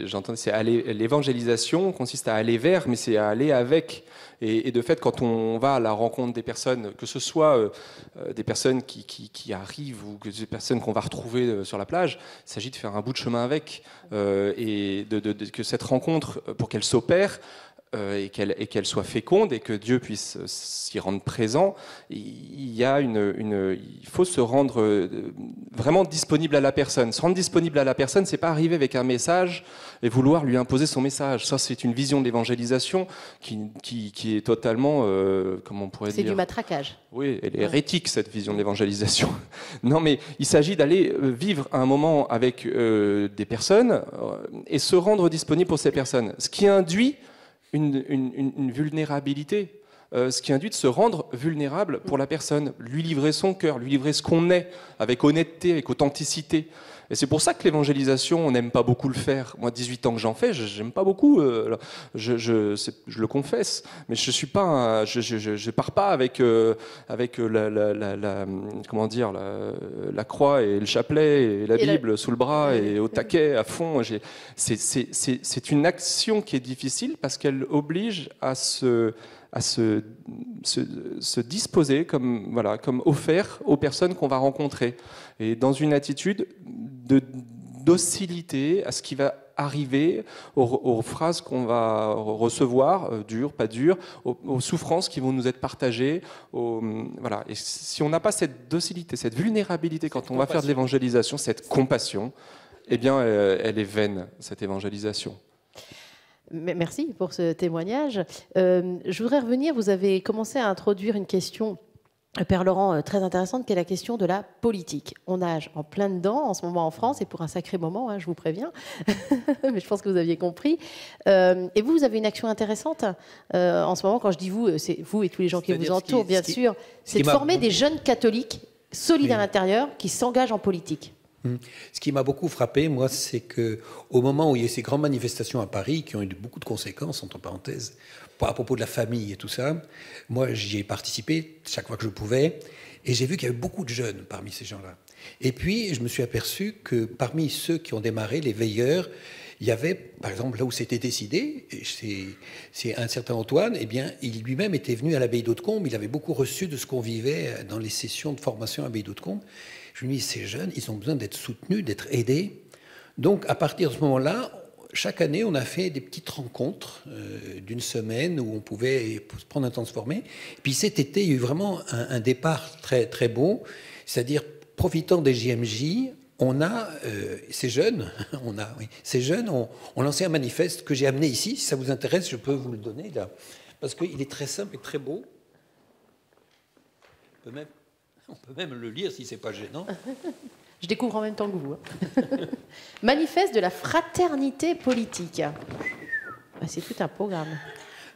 j'entends, l'évangélisation consiste à aller vers, mais c'est à aller avec. Et de fait, quand on va à la rencontre des personnes, que ce soit des personnes qui arrivent ou que des personnes qu'on va retrouver sur la plage, il s'agit de faire un bout de chemin avec et que cette rencontre, pour qu'elle s'opère, et qu'elle soit féconde et que Dieu puisse s'y rendre présent, il faut se rendre vraiment disponible à la personne. Se rendre disponible à la personne, c'est pas arriver avec un message et vouloir lui imposer son message. Ça, c'est une vision de l'évangélisation qui est totalement, comment on pourrait dire... C'est du matraquage. Oui, elle est hérétique, cette vision de l'évangélisation. Non, mais il s'agit d'aller vivre un moment avec des personnes et se rendre disponible pour ces personnes. Ce qui induit une vulnérabilité. ce qui induit de se rendre vulnérable pour la personne, lui livrer son cœur, lui livrer ce qu'on est, avec honnêteté, avec authenticité. Et c'est pour ça que l'évangélisation, on n'aime pas beaucoup le faire. Moi, 18 ans que j'en fais, j'aime pas beaucoup. Je le confesse, mais je suis pas, je pars pas avec comment dire, la croix et le chapelet et la Bible sous le bras et au taquet à fond. C'est une action qui est difficile parce qu'elle oblige à se disposer comme, voilà, comme offert aux personnes qu'on va rencontrer. Et dans une attitude de docilité à ce qui va arriver, aux phrases qu'on va recevoir, dures, pas dures, aux souffrances qui vont nous être partagées. Voilà. Et si on n'a pas cette docilité, cette vulnérabilité quand on va faire de l'évangélisation, cette compassion, eh bien, elle est vaine, cette évangélisation. Merci pour ce témoignage. Je voudrais revenir, vous avez commencé à introduire une question, Père Laurent, très intéressante, qui est la question de la politique. On nage en plein dedans en ce moment en France, et pour un sacré moment, hein, je vous préviens, mais je pense que vous aviez compris. Et vous avez une action intéressante en ce moment, quand je dis vous, c'est vous et tous les gens qui vous entourent, bien sûr, c'est de former des jeunes catholiques solides à l'intérieur qui s'engagent en politique. Ce qui m'a beaucoup frappé, moi, c'est qu'au moment où il y a eu ces grandes manifestations à Paris, qui ont eu beaucoup de conséquences, entre parenthèses, à propos de la famille et tout ça, moi, j'y ai participé chaque fois que je pouvais, et j'ai vu qu'il y avait beaucoup de jeunes parmi ces gens-là. Et puis, je me suis aperçu que parmi ceux qui ont démarré, les veilleurs, il y avait, par exemple, là où c'était décidé, c'est un certain Antoine, eh bien, il lui-même était venu à l'abbaye d'Hautecombe, il avait beaucoup reçu de ce qu'on vivait dans les sessions de formation à l'abbaye d'Hautecombe. Je me dis, ces jeunes, ils ont besoin d'être soutenus, d'être aidés. Donc, à partir de ce moment-là, chaque année, on a fait des petites rencontres d'une semaine où on pouvait prendre un temps de se former. Et puis cet été, il y a eu vraiment un départ très, très beau, c'est-à-dire, profitant des JMJ, on a ces jeunes, ces jeunes ont lancé un manifeste que j'ai amené ici. Si ça vous intéresse, je peux vous le donner là, parce qu'il est très simple et très beau. On peut même le lire si c'est pas gênant. Je découvre en même temps que vous. Manifeste de la fraternité politique. C'est tout un programme.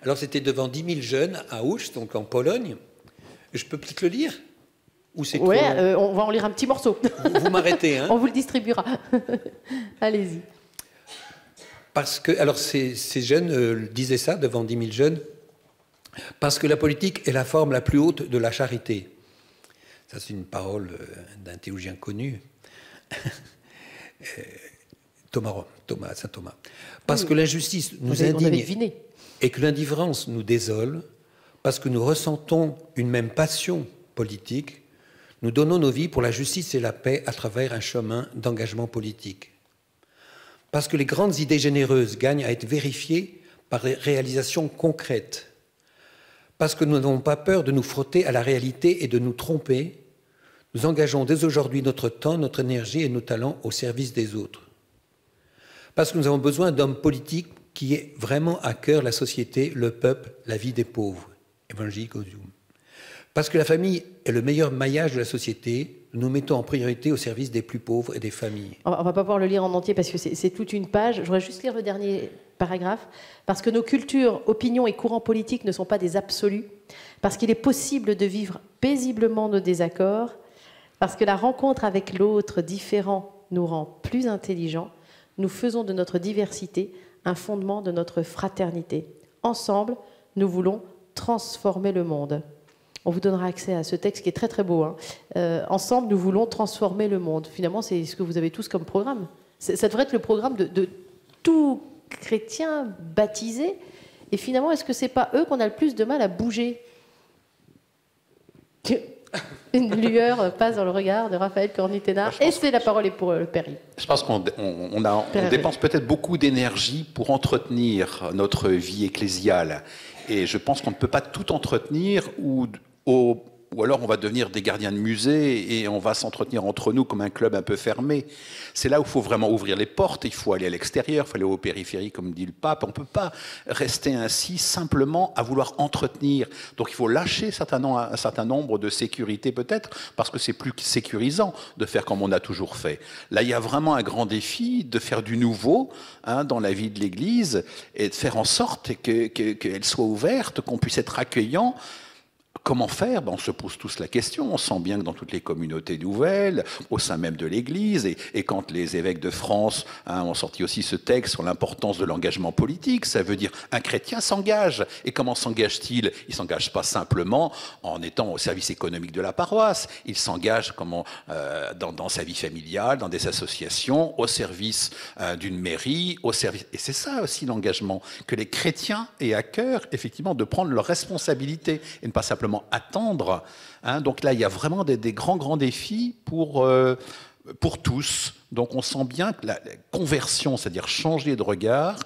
Alors c'était devant 10 000 jeunes à Auch, donc en Pologne. Je peux peut-être le lire? Oui, on va en lire un petit morceau. Vous m'arrêtez, hein? On vous le distribuera. Allez-y. Parce que, alors ces jeunes disaient ça devant 10 000 jeunes, parce que la politique est la forme la plus haute de la charité. Ça, c'est une parole d'un théologien connu, saint Thomas. Parce que l'injustice nous indigne et que l'indifférence nous désole, parce que nous ressentons une même passion politique, nous donnons nos vies pour la justice et la paix à travers un chemin d'engagement politique. Parce que les grandes idées généreuses gagnent à être vérifiées par des réalisations concrètes. Parce que nous n'avons pas peur de nous frotter à la réalité et de nous tromper, nous engageons dès aujourd'hui notre temps, notre énergie et nos talents au service des autres. Parce que nous avons besoin d'hommes politiques qui aient vraiment à cœur la société, le peuple, la vie des pauvres. Évangélique Odium. Parce que la famille est le meilleur maillage de la société, nous nous mettons en priorité au service des plus pauvres et des familles. On ne va pas pouvoir le lire en entier parce que c'est toute une page. Je voudrais juste lire le dernier paragraphe. Parce que nos cultures, opinions et courants politiques ne sont pas des absolus. Parce qu'il est possible de vivre paisiblement nos désaccords. Parce que la rencontre avec l'autre différent nous rend plus intelligents. Nous faisons de notre diversité un fondement de notre fraternité. Ensemble, nous voulons transformer le monde. On vous donnera accès à ce texte qui est très très beau. Hein. Ensemble, nous voulons transformer le monde. Finalement, c'est ce que vous avez tous comme programme. Ça devrait être le programme de tout chrétien baptisé. Et finalement, est-ce que c'est pas eux qu'on a le plus de mal à bouger? Une lueur passe dans le regard de Raphaël Cornu-Ténart. Et c'est la parole est pour le Père. Je pense qu'on dépense peut-être beaucoup d'énergie pour entretenir notre vie ecclésiale. Et je pense qu'on ne peut pas tout entretenir ou ou alors on va devenir des gardiens de musée et on va s'entretenir entre nous comme un club un peu fermé. C'est là où il faut vraiment ouvrir les portes, il faut aller à l'extérieur, il faut aller aux périphéries, comme dit le pape. On ne peut pas rester ainsi simplement à vouloir entretenir. Donc il faut lâcher un certain nombre de sécurités peut-être, parce que c'est plus sécurisant de faire comme on a toujours fait. Là, il y a vraiment un grand défi de faire du nouveau dans la vie de l'Église et de faire en sorte qu'elle soit ouverte, qu'on puisse être accueillant. Comment faire? On se pose tous la question. On sent bien que dans toutes les communautés nouvelles, au sein même de l'Église, et quand les évêques de France ont sorti aussi ce texte sur l'importance de l'engagement politique, ça veut dire un chrétien s'engage. Et comment s'engage-t-il? Il ne s'engage pas simplement en étant au service économique de la paroisse. Il s'engage dans sa vie familiale, dans des associations, au service d'une mairie, au service. Et c'est ça aussi l'engagement, que les chrétiens aient à cœur, effectivement, de prendre leurs responsabilités et ne pas simplement attendre. Donc là, il y a vraiment des grands défis pour tous. Donc on sent bien que la conversion, c'est-à-dire changer de regard,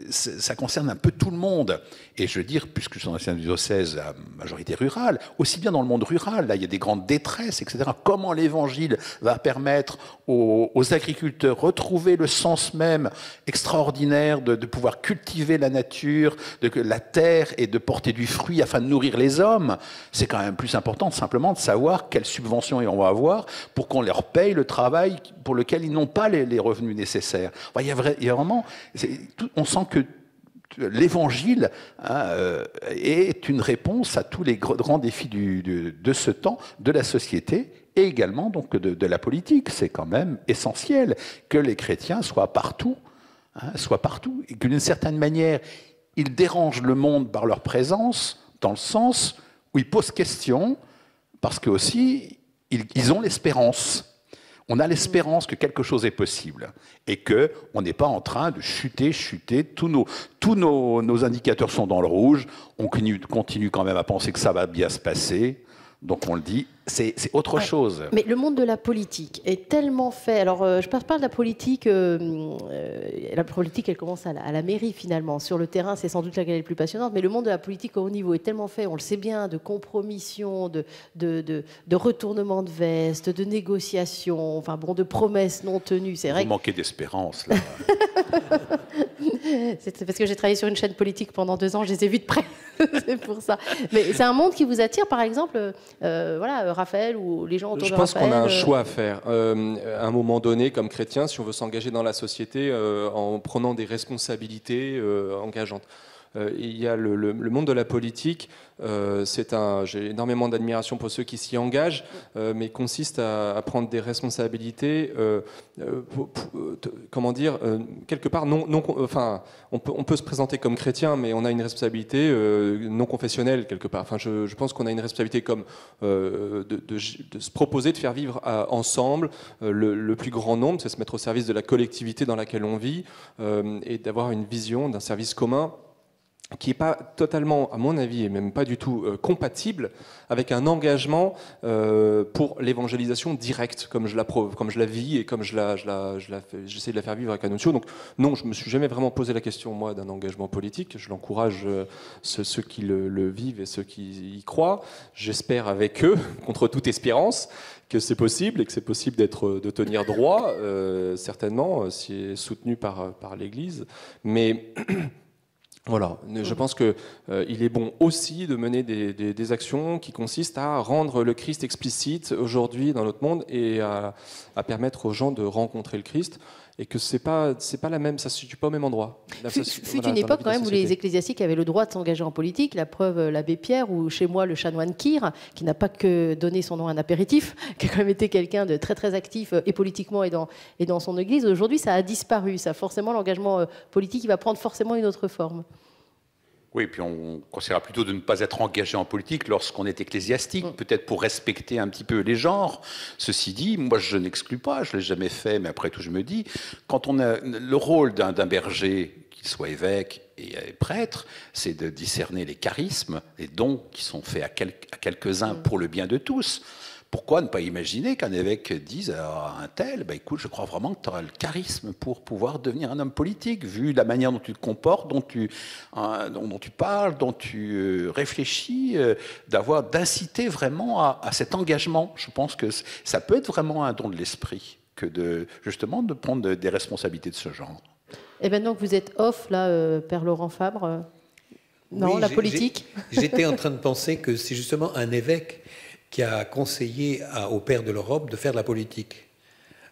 ça concerne un peu tout le monde. Et je veux dire, puisque je suis ancien du diocèse à majorité rurale, aussi bien dans le monde rural, là il y a des grandes détresses, etc. Comment l'Évangile va permettre aux agriculteurs de retrouver le sens même extraordinaire de pouvoir cultiver la nature, la terre, et de porter du fruit afin de nourrir les hommes. C'est quand même plus important simplement de savoir quelles subventions on va avoir pour qu'on leur paye le travail pour lequel ils n'ont pas les revenus nécessaires. Enfin, il y a vraiment... On sent que l'Évangile est une réponse à tous les grands défis de ce temps, de la société, et également donc de la politique. C'est quand même essentiel que les chrétiens soient partout, et que d'une certaine manière, ils dérangent le monde par leur présence, dans le sens où ils posent question, parce que aussi ils ont l'espérance. On a l'espérance que quelque chose est possible et qu'on n'est pas en train de chuter. Tous nos indicateurs sont dans le rouge. On continue quand même à penser que ça va bien se passer. Donc on le dit, c'est autre chose. Mais le monde de la politique est tellement fait. Alors je ne parle pas de la politique. La politique, elle commence à la mairie finalement. Sur le terrain, c'est sans doute laquelle est le plus passionnante. Mais le monde de la politique au haut niveau est tellement fait, on le sait bien, de compromission, de retournement de veste, de négociations, enfin bon, de promesses non tenues. C'est vrai. Vous manquez d'espérance là. C'est parce que j'ai travaillé sur une chaîne politique pendant 2 ans, je les ai vus de près. C'est pour ça. Mais c'est un monde qui vous attire, par exemple, Raphaël ou les gens autour de Raphaël. Je pense qu'on a un choix à faire. À un moment donné, comme chrétien, si on veut s'engager dans la société en prenant des responsabilités engageantes. Il y a le monde de la politique. J'ai énormément d'admiration pour ceux qui s'y engagent, mais consiste à prendre des responsabilités. Comment dire, quelque part, enfin, on peut se présenter comme chrétien, mais on a une responsabilité non confessionnelle quelque part. Enfin, je pense qu'on a une responsabilité comme de se proposer de faire vivre ensemble le plus grand nombre, c'est se mettre au service de la collectivité dans laquelle on vit et d'avoir une vision d'un service commun qui n'est pas totalement, à mon avis, et même pas du tout compatible avec un engagement pour l'évangélisation directe, comme je la vis et comme j'essaie de la faire vivre avec Annonciation. Donc non, je me suis jamais vraiment posé la question, moi, d'un engagement politique. Je l'encourage ceux qui le vivent et ceux qui y croient. J'espère avec eux, contre toute espérance, que c'est possible et que c'est possible de tenir droit, certainement, si soutenu par l'Église. Mais... Voilà, je pense qu'il est bon aussi de mener des actions qui consistent à rendre le Christ explicite aujourd'hui dans notre monde et à permettre aux gens de rencontrer le Christ, et que c'est pas la même, ça se situe pas au même endroit. Fut une époque quand même où les ecclésiastiques avaient le droit de s'engager en politique. La preuve, l'abbé Pierre, ou chez moi le chanoine Kir, qui n'a pas que donné son nom à un apéritif, qui a quand même été quelqu'un de très très actif et politiquement et dans son église. Aujourd'hui, ça a disparu. Ça, forcément, l'engagement politique, il va prendre forcément une autre forme. Oui, puis on conseillera plutôt de ne pas être engagé en politique lorsqu'on est ecclésiastique, peut-être pour respecter un petit peu les genres. Ceci dit, moi je n'exclus pas, je ne l'ai jamais fait, mais après tout je me dis, quand on a le rôle d'un berger, qu'il soit évêque et prêtre, c'est de discerner les charismes, les dons qui sont faits à quelques-uns pour le bien de tous. Pourquoi ne pas imaginer qu'un évêque dise à un tel, écoute, je crois vraiment que tu auras le charisme pour pouvoir devenir un homme politique, vu la manière dont tu te comportes, dont tu parles, dont tu réfléchis, d'inciter vraiment à cet engagement. Je pense que ça peut être vraiment un don de l'esprit que justement de prendre des responsabilités de ce genre. Et maintenant que vous êtes off, là, Père Laurent Fabre, non, oui, la politique. J'étais en train de penser que c'est justement un évêque qui a conseillé au père de l'Europe de faire de la politique.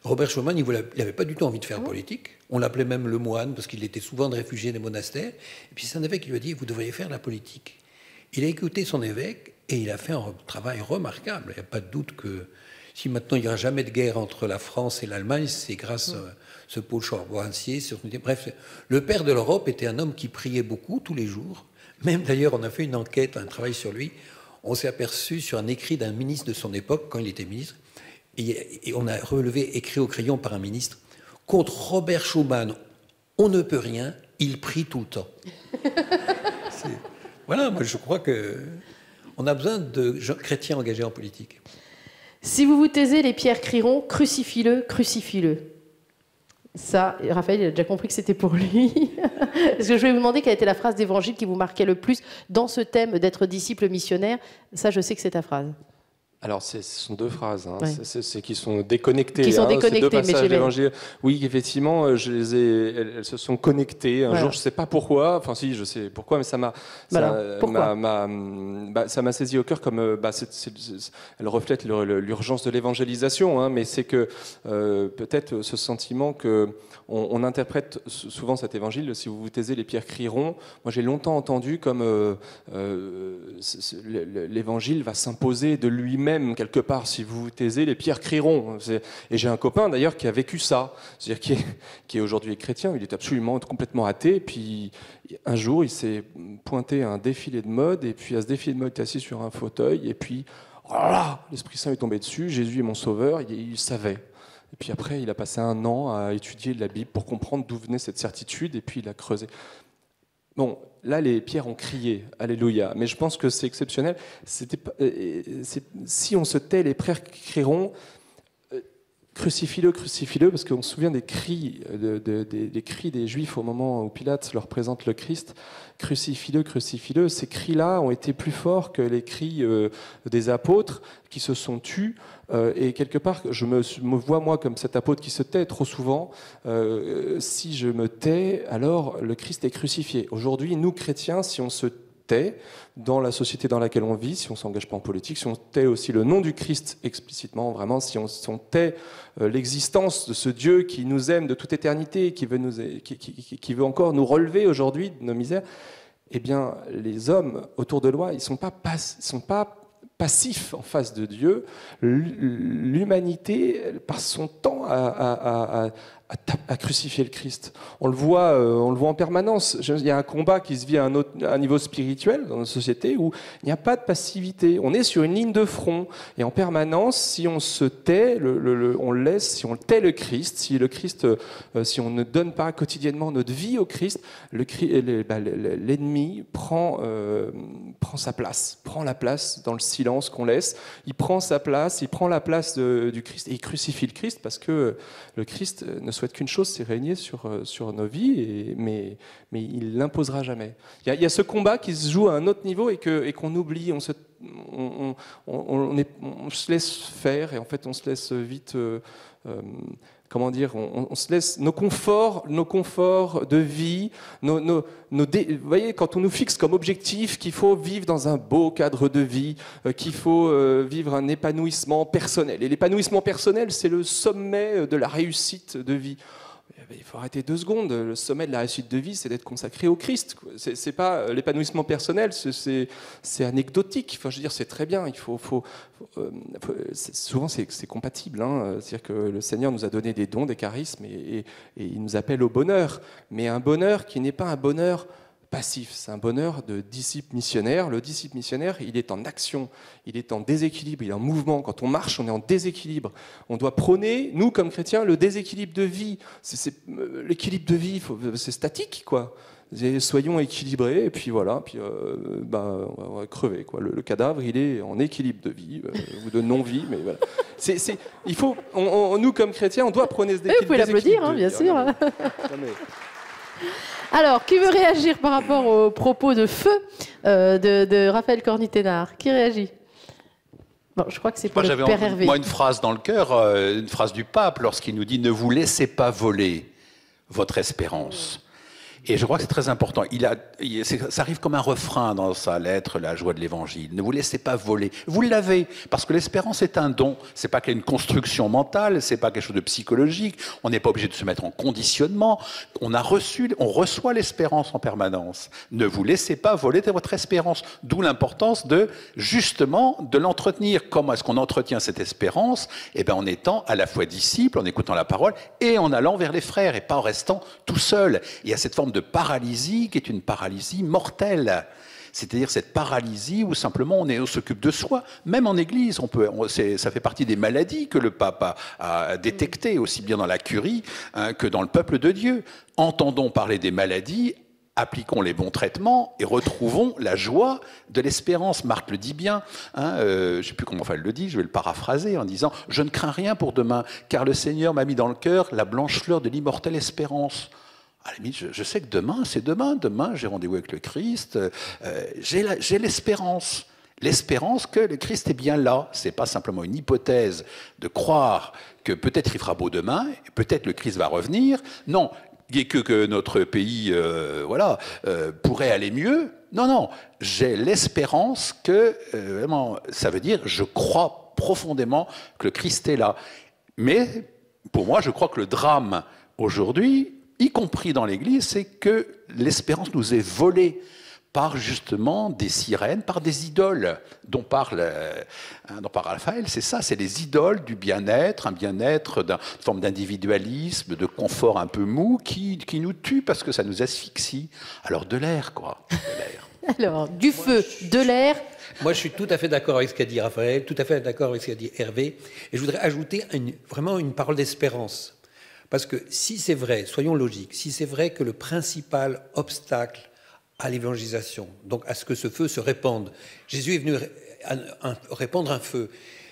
Robert Schuman, il n'avait pas du tout envie de faire politique. On l'appelait même le moine, parce qu'il était souvent de réfugié des monastères. Et puis c'est un évêque qui lui a dit, vous devriez faire de la politique. Il a écouté son évêque et il a fait un travail remarquable. Il n'y a pas de doute que si maintenant il n'y aura jamais de guerre entre la France et l'Allemagne, c'est grâce à ce Paul Chamboissier. Bref, le père de l'Europe était un homme qui priait beaucoup tous les jours. Même d'ailleurs, on a fait une enquête, un travail sur lui. On s'est aperçu sur un écrit d'un ministre de son époque, quand il était ministre, et on a relevé, écrit au crayon par un ministre, contre Robert Schuman, on ne peut rien, il prie tout le temps. Voilà, moi je crois qu'on a besoin de chrétiens engagés en politique. Si vous vous taisez, les pierres crieront, crucifie-le, crucifie-le. Ça, Raphaël, il a déjà compris que c'était pour lui. Parce que je vais vous demander quelle était la phrase d'évangile qui vous marquait le plus dans ce thème d'être disciple missionnaire. Ça, je sais que c'est ta phrase. Alors, ce sont deux phrases, ouais. C'est qui sont déconnectées. Qui sont déconnectées, ces deux passages mais d'évangile. Oui, effectivement, elles se sont connectées. Un jour, je ne sais pas pourquoi. Enfin, si, je sais pourquoi, mais ça m'a saisi au cœur comme elle reflète l'urgence de l'évangélisation. Mais c'est que peut-être ce sentiment que on interprète souvent cet évangile. Si vous vous taisez, les pierres crieront. Moi, j'ai longtemps entendu comme l'évangile va s'imposer de lui-même. Quelque part, si vous vous taisez, les pierres crieront. Et j'ai un copain d'ailleurs qui a vécu ça, c'est-à-dire qui est aujourd'hui chrétien, il est absolument complètement athée, et puis un jour il s'est pointé à un défilé de mode, et puis à ce défilé de mode il est assis sur un fauteuil, et puis voilà, l'Esprit Saint est tombé dessus, Jésus est mon sauveur, il savait. Et puis après il a passé un an à étudier la Bible pour comprendre d'où venait cette certitude, et puis il a creusé. Bon, là, les pierres ont crié, alléluia. Mais je pense que c'est exceptionnel. Si on se tait, les pierres crieront, crucifie-le, crucifie-le, parce qu'on se souvient des cris, des cris des Juifs au moment où Pilate leur présente le Christ. Crucifie-le, crucifie-le. Ces cris-là ont été plus forts que les cris des apôtres qui se sont tus. Et quelque part, je me vois moi comme cet apôtre qui se tait trop souvent. Si je me tais, alors le Christ est crucifié. Aujourd'hui, nous chrétiens, si on se tait dans la société dans laquelle on vit, si on ne s'engage pas en politique, si on tait aussi le nom du Christ explicitement, vraiment, si on tait l'existence de ce Dieu qui nous aime de toute éternité, qui veut encore nous relever aujourd'hui de nos misères, eh bien, les hommes autour de loi, ils ne sont pas passifs en face de Dieu. L'humanité passe son temps à crucifier le Christ. On le voit en permanence. Il y a un combat qui se vit à un niveau spirituel dans notre société où il n'y a pas de passivité. On est sur une ligne de front et en permanence, si on se tait, on laisse, si on tait le Christ, si on ne donne pas quotidiennement notre vie au Christ, l'ennemi prend sa place, prend la place dans le silence qu'on laisse. Il prend sa place, il prend la place du Christ et il crucifie le Christ parce que le Christ ne souhaite qu'une chose, c'est régner sur nos vies, mais il l'imposera jamais. Il y a ce combat qui se joue à un autre niveau et qu'on oublie, on se laisse faire et en fait on se laisse vite... comment dire, on se laisse nos conforts de vie, vous voyez, quand on nous fixe comme objectif qu'il faut vivre dans un beau cadre de vie, qu'il faut vivre un épanouissement personnel. Et l'épanouissement personnel, c'est le sommet de la réussite de vie. Il faut arrêter 2 secondes. Le sommet de la réussite de vie, c'est d'être consacré au Christ. C'est pas l'épanouissement personnel, c'est anecdotique. Enfin, je veux dire, c'est très bien. Souvent, c'est compatible. C'est-à-dire que le Seigneur nous a donné des dons, des charismes, et il nous appelle au bonheur. Mais un bonheur qui n'est pas un bonheur passif, c'est un bonheur de disciple missionnaire. Le disciple missionnaire, il est en action, il est en déséquilibre, il est en mouvement. Quand on marche, on est en déséquilibre. On doit prôner, nous comme chrétiens, le déséquilibre de vie. L'équilibre de vie, c'est statique, quoi. Soyons équilibrés, et puis voilà, puis, on va crever, quoi. Le cadavre, il est en équilibre de vie ou de non-vie, mais voilà. Il faut, nous comme chrétiens, on doit prôner ce déséquilibre. Vous pouvez l'applaudir, hein, bien sûr. Alors, qui veut réagir par rapport aux propos de feu de Raphaël Cornu-Ténart? Qui réagit? Bon, je crois que c'est pour le Père Hervé. Moi, une phrase dans le cœur, une phrase du pape, lorsqu'il nous dit « Ne vous laissez pas voler votre espérance ». Et je crois que c'est très important. Ça arrive comme un refrain dans sa lettre, la joie de l'Évangile. Ne vous laissez pas voler. Vous l'avez, parce que l'espérance est un don. C'est pas qu'une construction mentale, c'est pas quelque chose de psychologique. On n'est pas obligé de se mettre en conditionnement. On reçoit l'espérance en permanence. Ne vous laissez pas voler votre espérance. D'où l'importance justement, de l'entretenir. Comment est-ce qu'on entretient cette espérance? Eh bien, en étant à la fois disciple, en écoutant la parole, et en allant vers les frères, et pas en restant tout seul. Il y a cette forme de paralysie qui est une paralysie mortelle. C'est-à-dire cette paralysie où simplement on s'occupe de soi. Même en Église, ça fait partie des maladies que le pape a détectées, aussi bien dans la curie que dans le peuple de Dieu. Entendons parler des maladies, appliquons les bons traitements et retrouvons la joie de l'espérance. Marc le dit bien, je ne sais plus comment elle le dit, je vais le paraphraser en disant « Je ne crains rien pour demain, car le Seigneur m'a mis dans le cœur la blanche fleur de l'immortelle espérance. » À la limite, je sais que demain, c'est demain. Demain, j'ai rendez-vous avec le Christ. J'ai l'espérance. L'espérance que le Christ est bien là. Ce n'est pas simplement une hypothèse de croire que peut-être il fera beau demain, peut-être le Christ va revenir. Non, que notre pays pourrait aller mieux. Non, j'ai l'espérance que, vraiment, ça veut dire je crois profondément que le Christ est là. Mais pour moi, je crois que le drame aujourd'hui, y compris dans l'Église, c'est que l'espérance nous est volée par justement des sirènes, par des idoles dont parle Raphaël. C'est ça, c'est les idoles du bien-être, un bien-être d'une forme d'individualisme, de confort un peu mou qui nous tue parce que ça nous asphyxie. Alors de l'air, quoi. De l'air. Alors, du feu, de l'air. Moi, je suis tout à fait d'accord avec ce qu'a dit Raphaël, tout à fait d'accord avec ce qu'a dit Hervé. Et je voudrais ajouter vraiment une parole d'espérance. Parce que si c'est vrai, soyons logiques, si c'est vrai que le principal obstacle à l'évangélisation, donc à ce que ce feu se répande, Jésus est venu répandre un feu,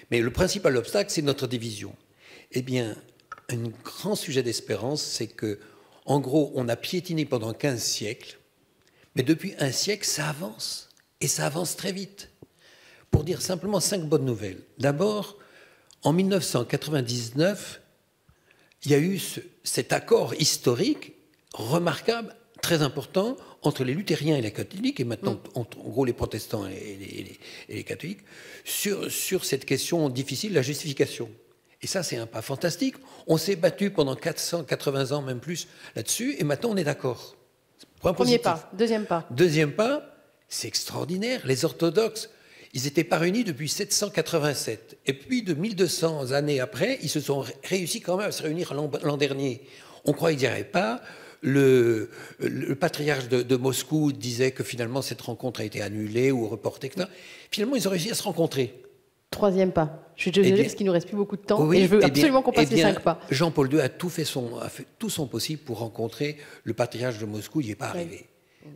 mais le principal obstacle, c'est notre division. Eh bien, un grand sujet d'espérance, c'est que, en gros, on a piétiné pendant 15 siècles, mais depuis un siècle, ça avance, et ça avance très vite. Pour dire simplement 5 bonnes nouvelles. D'abord, en 1999, il y a eu cet accord historique remarquable, très important, entre les luthériens et les catholiques, et maintenant, en gros, les protestants et les catholiques, sur cette question difficile, la justification. Et ça, c'est un pas fantastique. On s'est battu pendant 480 ans, même plus, là-dessus, et maintenant, on est d'accord. Premier pas. Deuxième pas. Deuxième pas, c'est extraordinaire. Les orthodoxes, ils n'étaient pas réunis depuis 787. Et puis, de 1200 années après, ils se sont réussis quand même à se réunir l'an dernier. On croyait qu'ils n'y arriveraient pas. Le patriarche de Moscou disait que finalement, cette rencontre a été annulée ou reportée. Etc. Finalement, ils ont réussi à se rencontrer. Troisième pas. Je suis désolée parce qu'il ne nous reste plus beaucoup de temps. Oui, et je veux absolument qu'on passe les 5 pas. Jean-Paul II a fait tout son possible pour rencontrer le patriarche de Moscou. Il n'y est pas arrivé.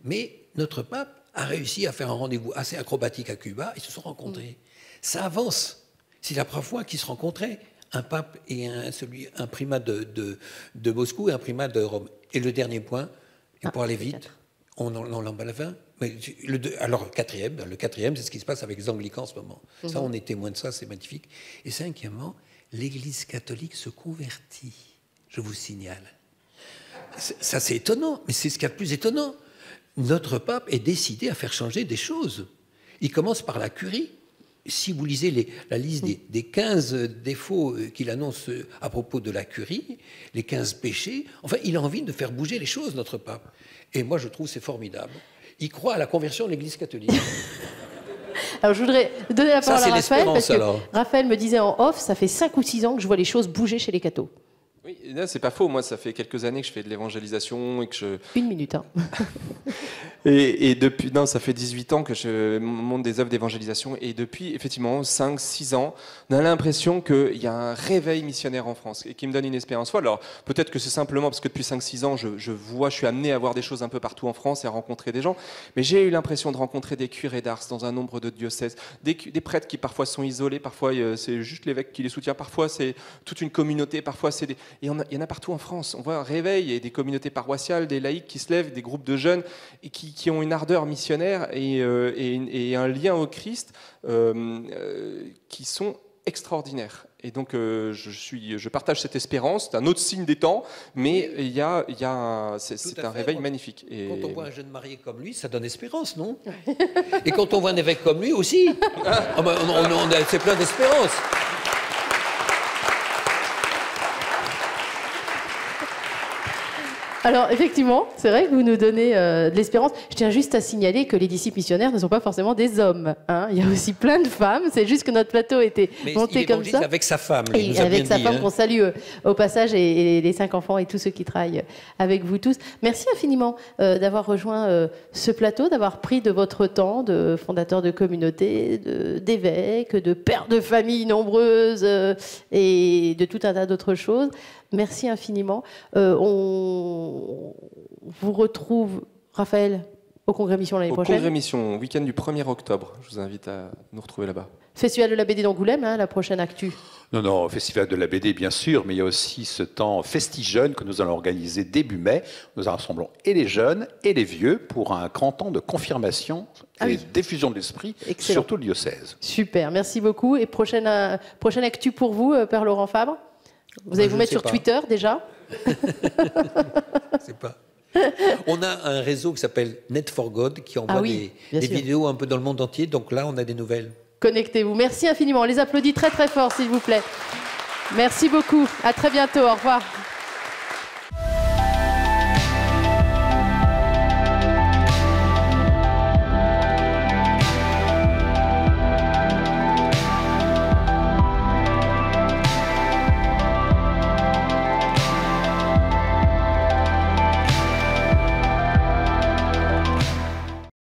Mais notre pape a réussi à faire un rendez-vous assez acrobatique à Cuba. Ils se sont rencontrés. Ça avance. C'est la première fois qu'ils se rencontraient, un pape et un primat de Moscou et un primat de Rome. Et le dernier point, et pour aller vite, on l'emballe à la fin. Alors, le quatrième, c'est ce qui se passe avec les anglicans en ce moment. Ça, on est témoin de ça, c'est magnifique. Et cinquièmement, l'Église catholique se convertit, je vous signale. Ça, c'est étonnant, mais c'est ce qu'il y a de plus étonnant. Notre pape est décidé à faire changer des choses. Il commence par la curie. Si vous lisez la liste des 15 défauts qu'il annonce à propos de la curie, les 15 péchés, enfin, il a envie de faire bouger les choses, notre pape. Et moi, je trouve que c'est formidable. Il croit à la conversion de l'Église catholique. Alors, je voudrais donner la parole à Raphaël, parce que Raphaël me disait en off, ça fait 5 ou 6 ans que je vois les choses bouger chez les cathos. Oui, c'est pas faux. Moi, ça fait quelques années que je fais de l'évangélisation et que je... Une minute, hein. Et depuis, non, ça fait 18 ans que je monte des œuvres d'évangélisation. Et depuis, effectivement, 5-6 ans, on a l'impression qu'il y a un réveil missionnaire en France et qui me donne une espérance folle. Alors, peut-être que c'est simplement parce que depuis 5-6 ans, je suis amené à voir des choses un peu partout en France et à rencontrer des gens. Mais j'ai eu l'impression de rencontrer des curés d'Ars dans un nombre de diocèses, des prêtres qui parfois sont isolés, parfois c'est juste l'évêque qui les soutient, parfois c'est toute une communauté, parfois c'est des... Et il y en a partout en France. On voit un réveil et des communautés paroissiales, des laïcs qui se lèvent, des groupes de jeunes et qui ont une ardeur missionnaire et un lien au Christ qui sont extraordinaires. Et donc je partage cette espérance. C'est un autre signe des temps, mais c'est un réveil magnifique. Et... Quand on voit un jeune marié comme lui, ça donne espérance, non? Et quand on voit un évêque comme lui aussi, c'est plein d'espérance. Alors, effectivement, c'est vrai que vous nous donnez de l'espérance. Je tiens juste à signaler que les disciples missionnaires ne sont pas forcément des hommes. Hein. Il y a aussi plein de femmes. C'est juste que notre plateau était monté comme ça. Avec sa femme. Et avec sa femme, qu'on salue au passage, et les 5 enfants et tous ceux qui travaillent avec vous tous. Merci infiniment d'avoir rejoint ce plateau, d'avoir pris de votre temps de fondateur de communauté, d'évêques, de pères de familles nombreuses et de tout un tas d'autres choses. Merci infiniment. On vous retrouve, Raphaël, au Congrès Mission l'année prochaine. Au Congrès Mission, week-end du 1er octobre. Je vous invite à nous retrouver là-bas. Festival de la BD d'Angoulême, hein, la prochaine actu. Non, Festival de la BD, bien sûr, mais il y a aussi ce temps Festi-Jeunes que nous allons organiser début mai. Nous rassemblons et les jeunes et les vieux pour un grand temps de confirmation et diffusion de l'esprit sur tout le diocèse. Super, merci beaucoup. Et prochaine actu pour vous, Père Laurent Fabre? Vous allez vous mettre sur Twitter déjà? C'est pas. On a un réseau qui s'appelle Net4God qui envoie des vidéos un peu dans le monde entier. Donc là, on a des nouvelles. Connectez-vous. Merci infiniment. On les applaudit très très fort, s'il vous plaît. Merci beaucoup. À très bientôt. Au revoir.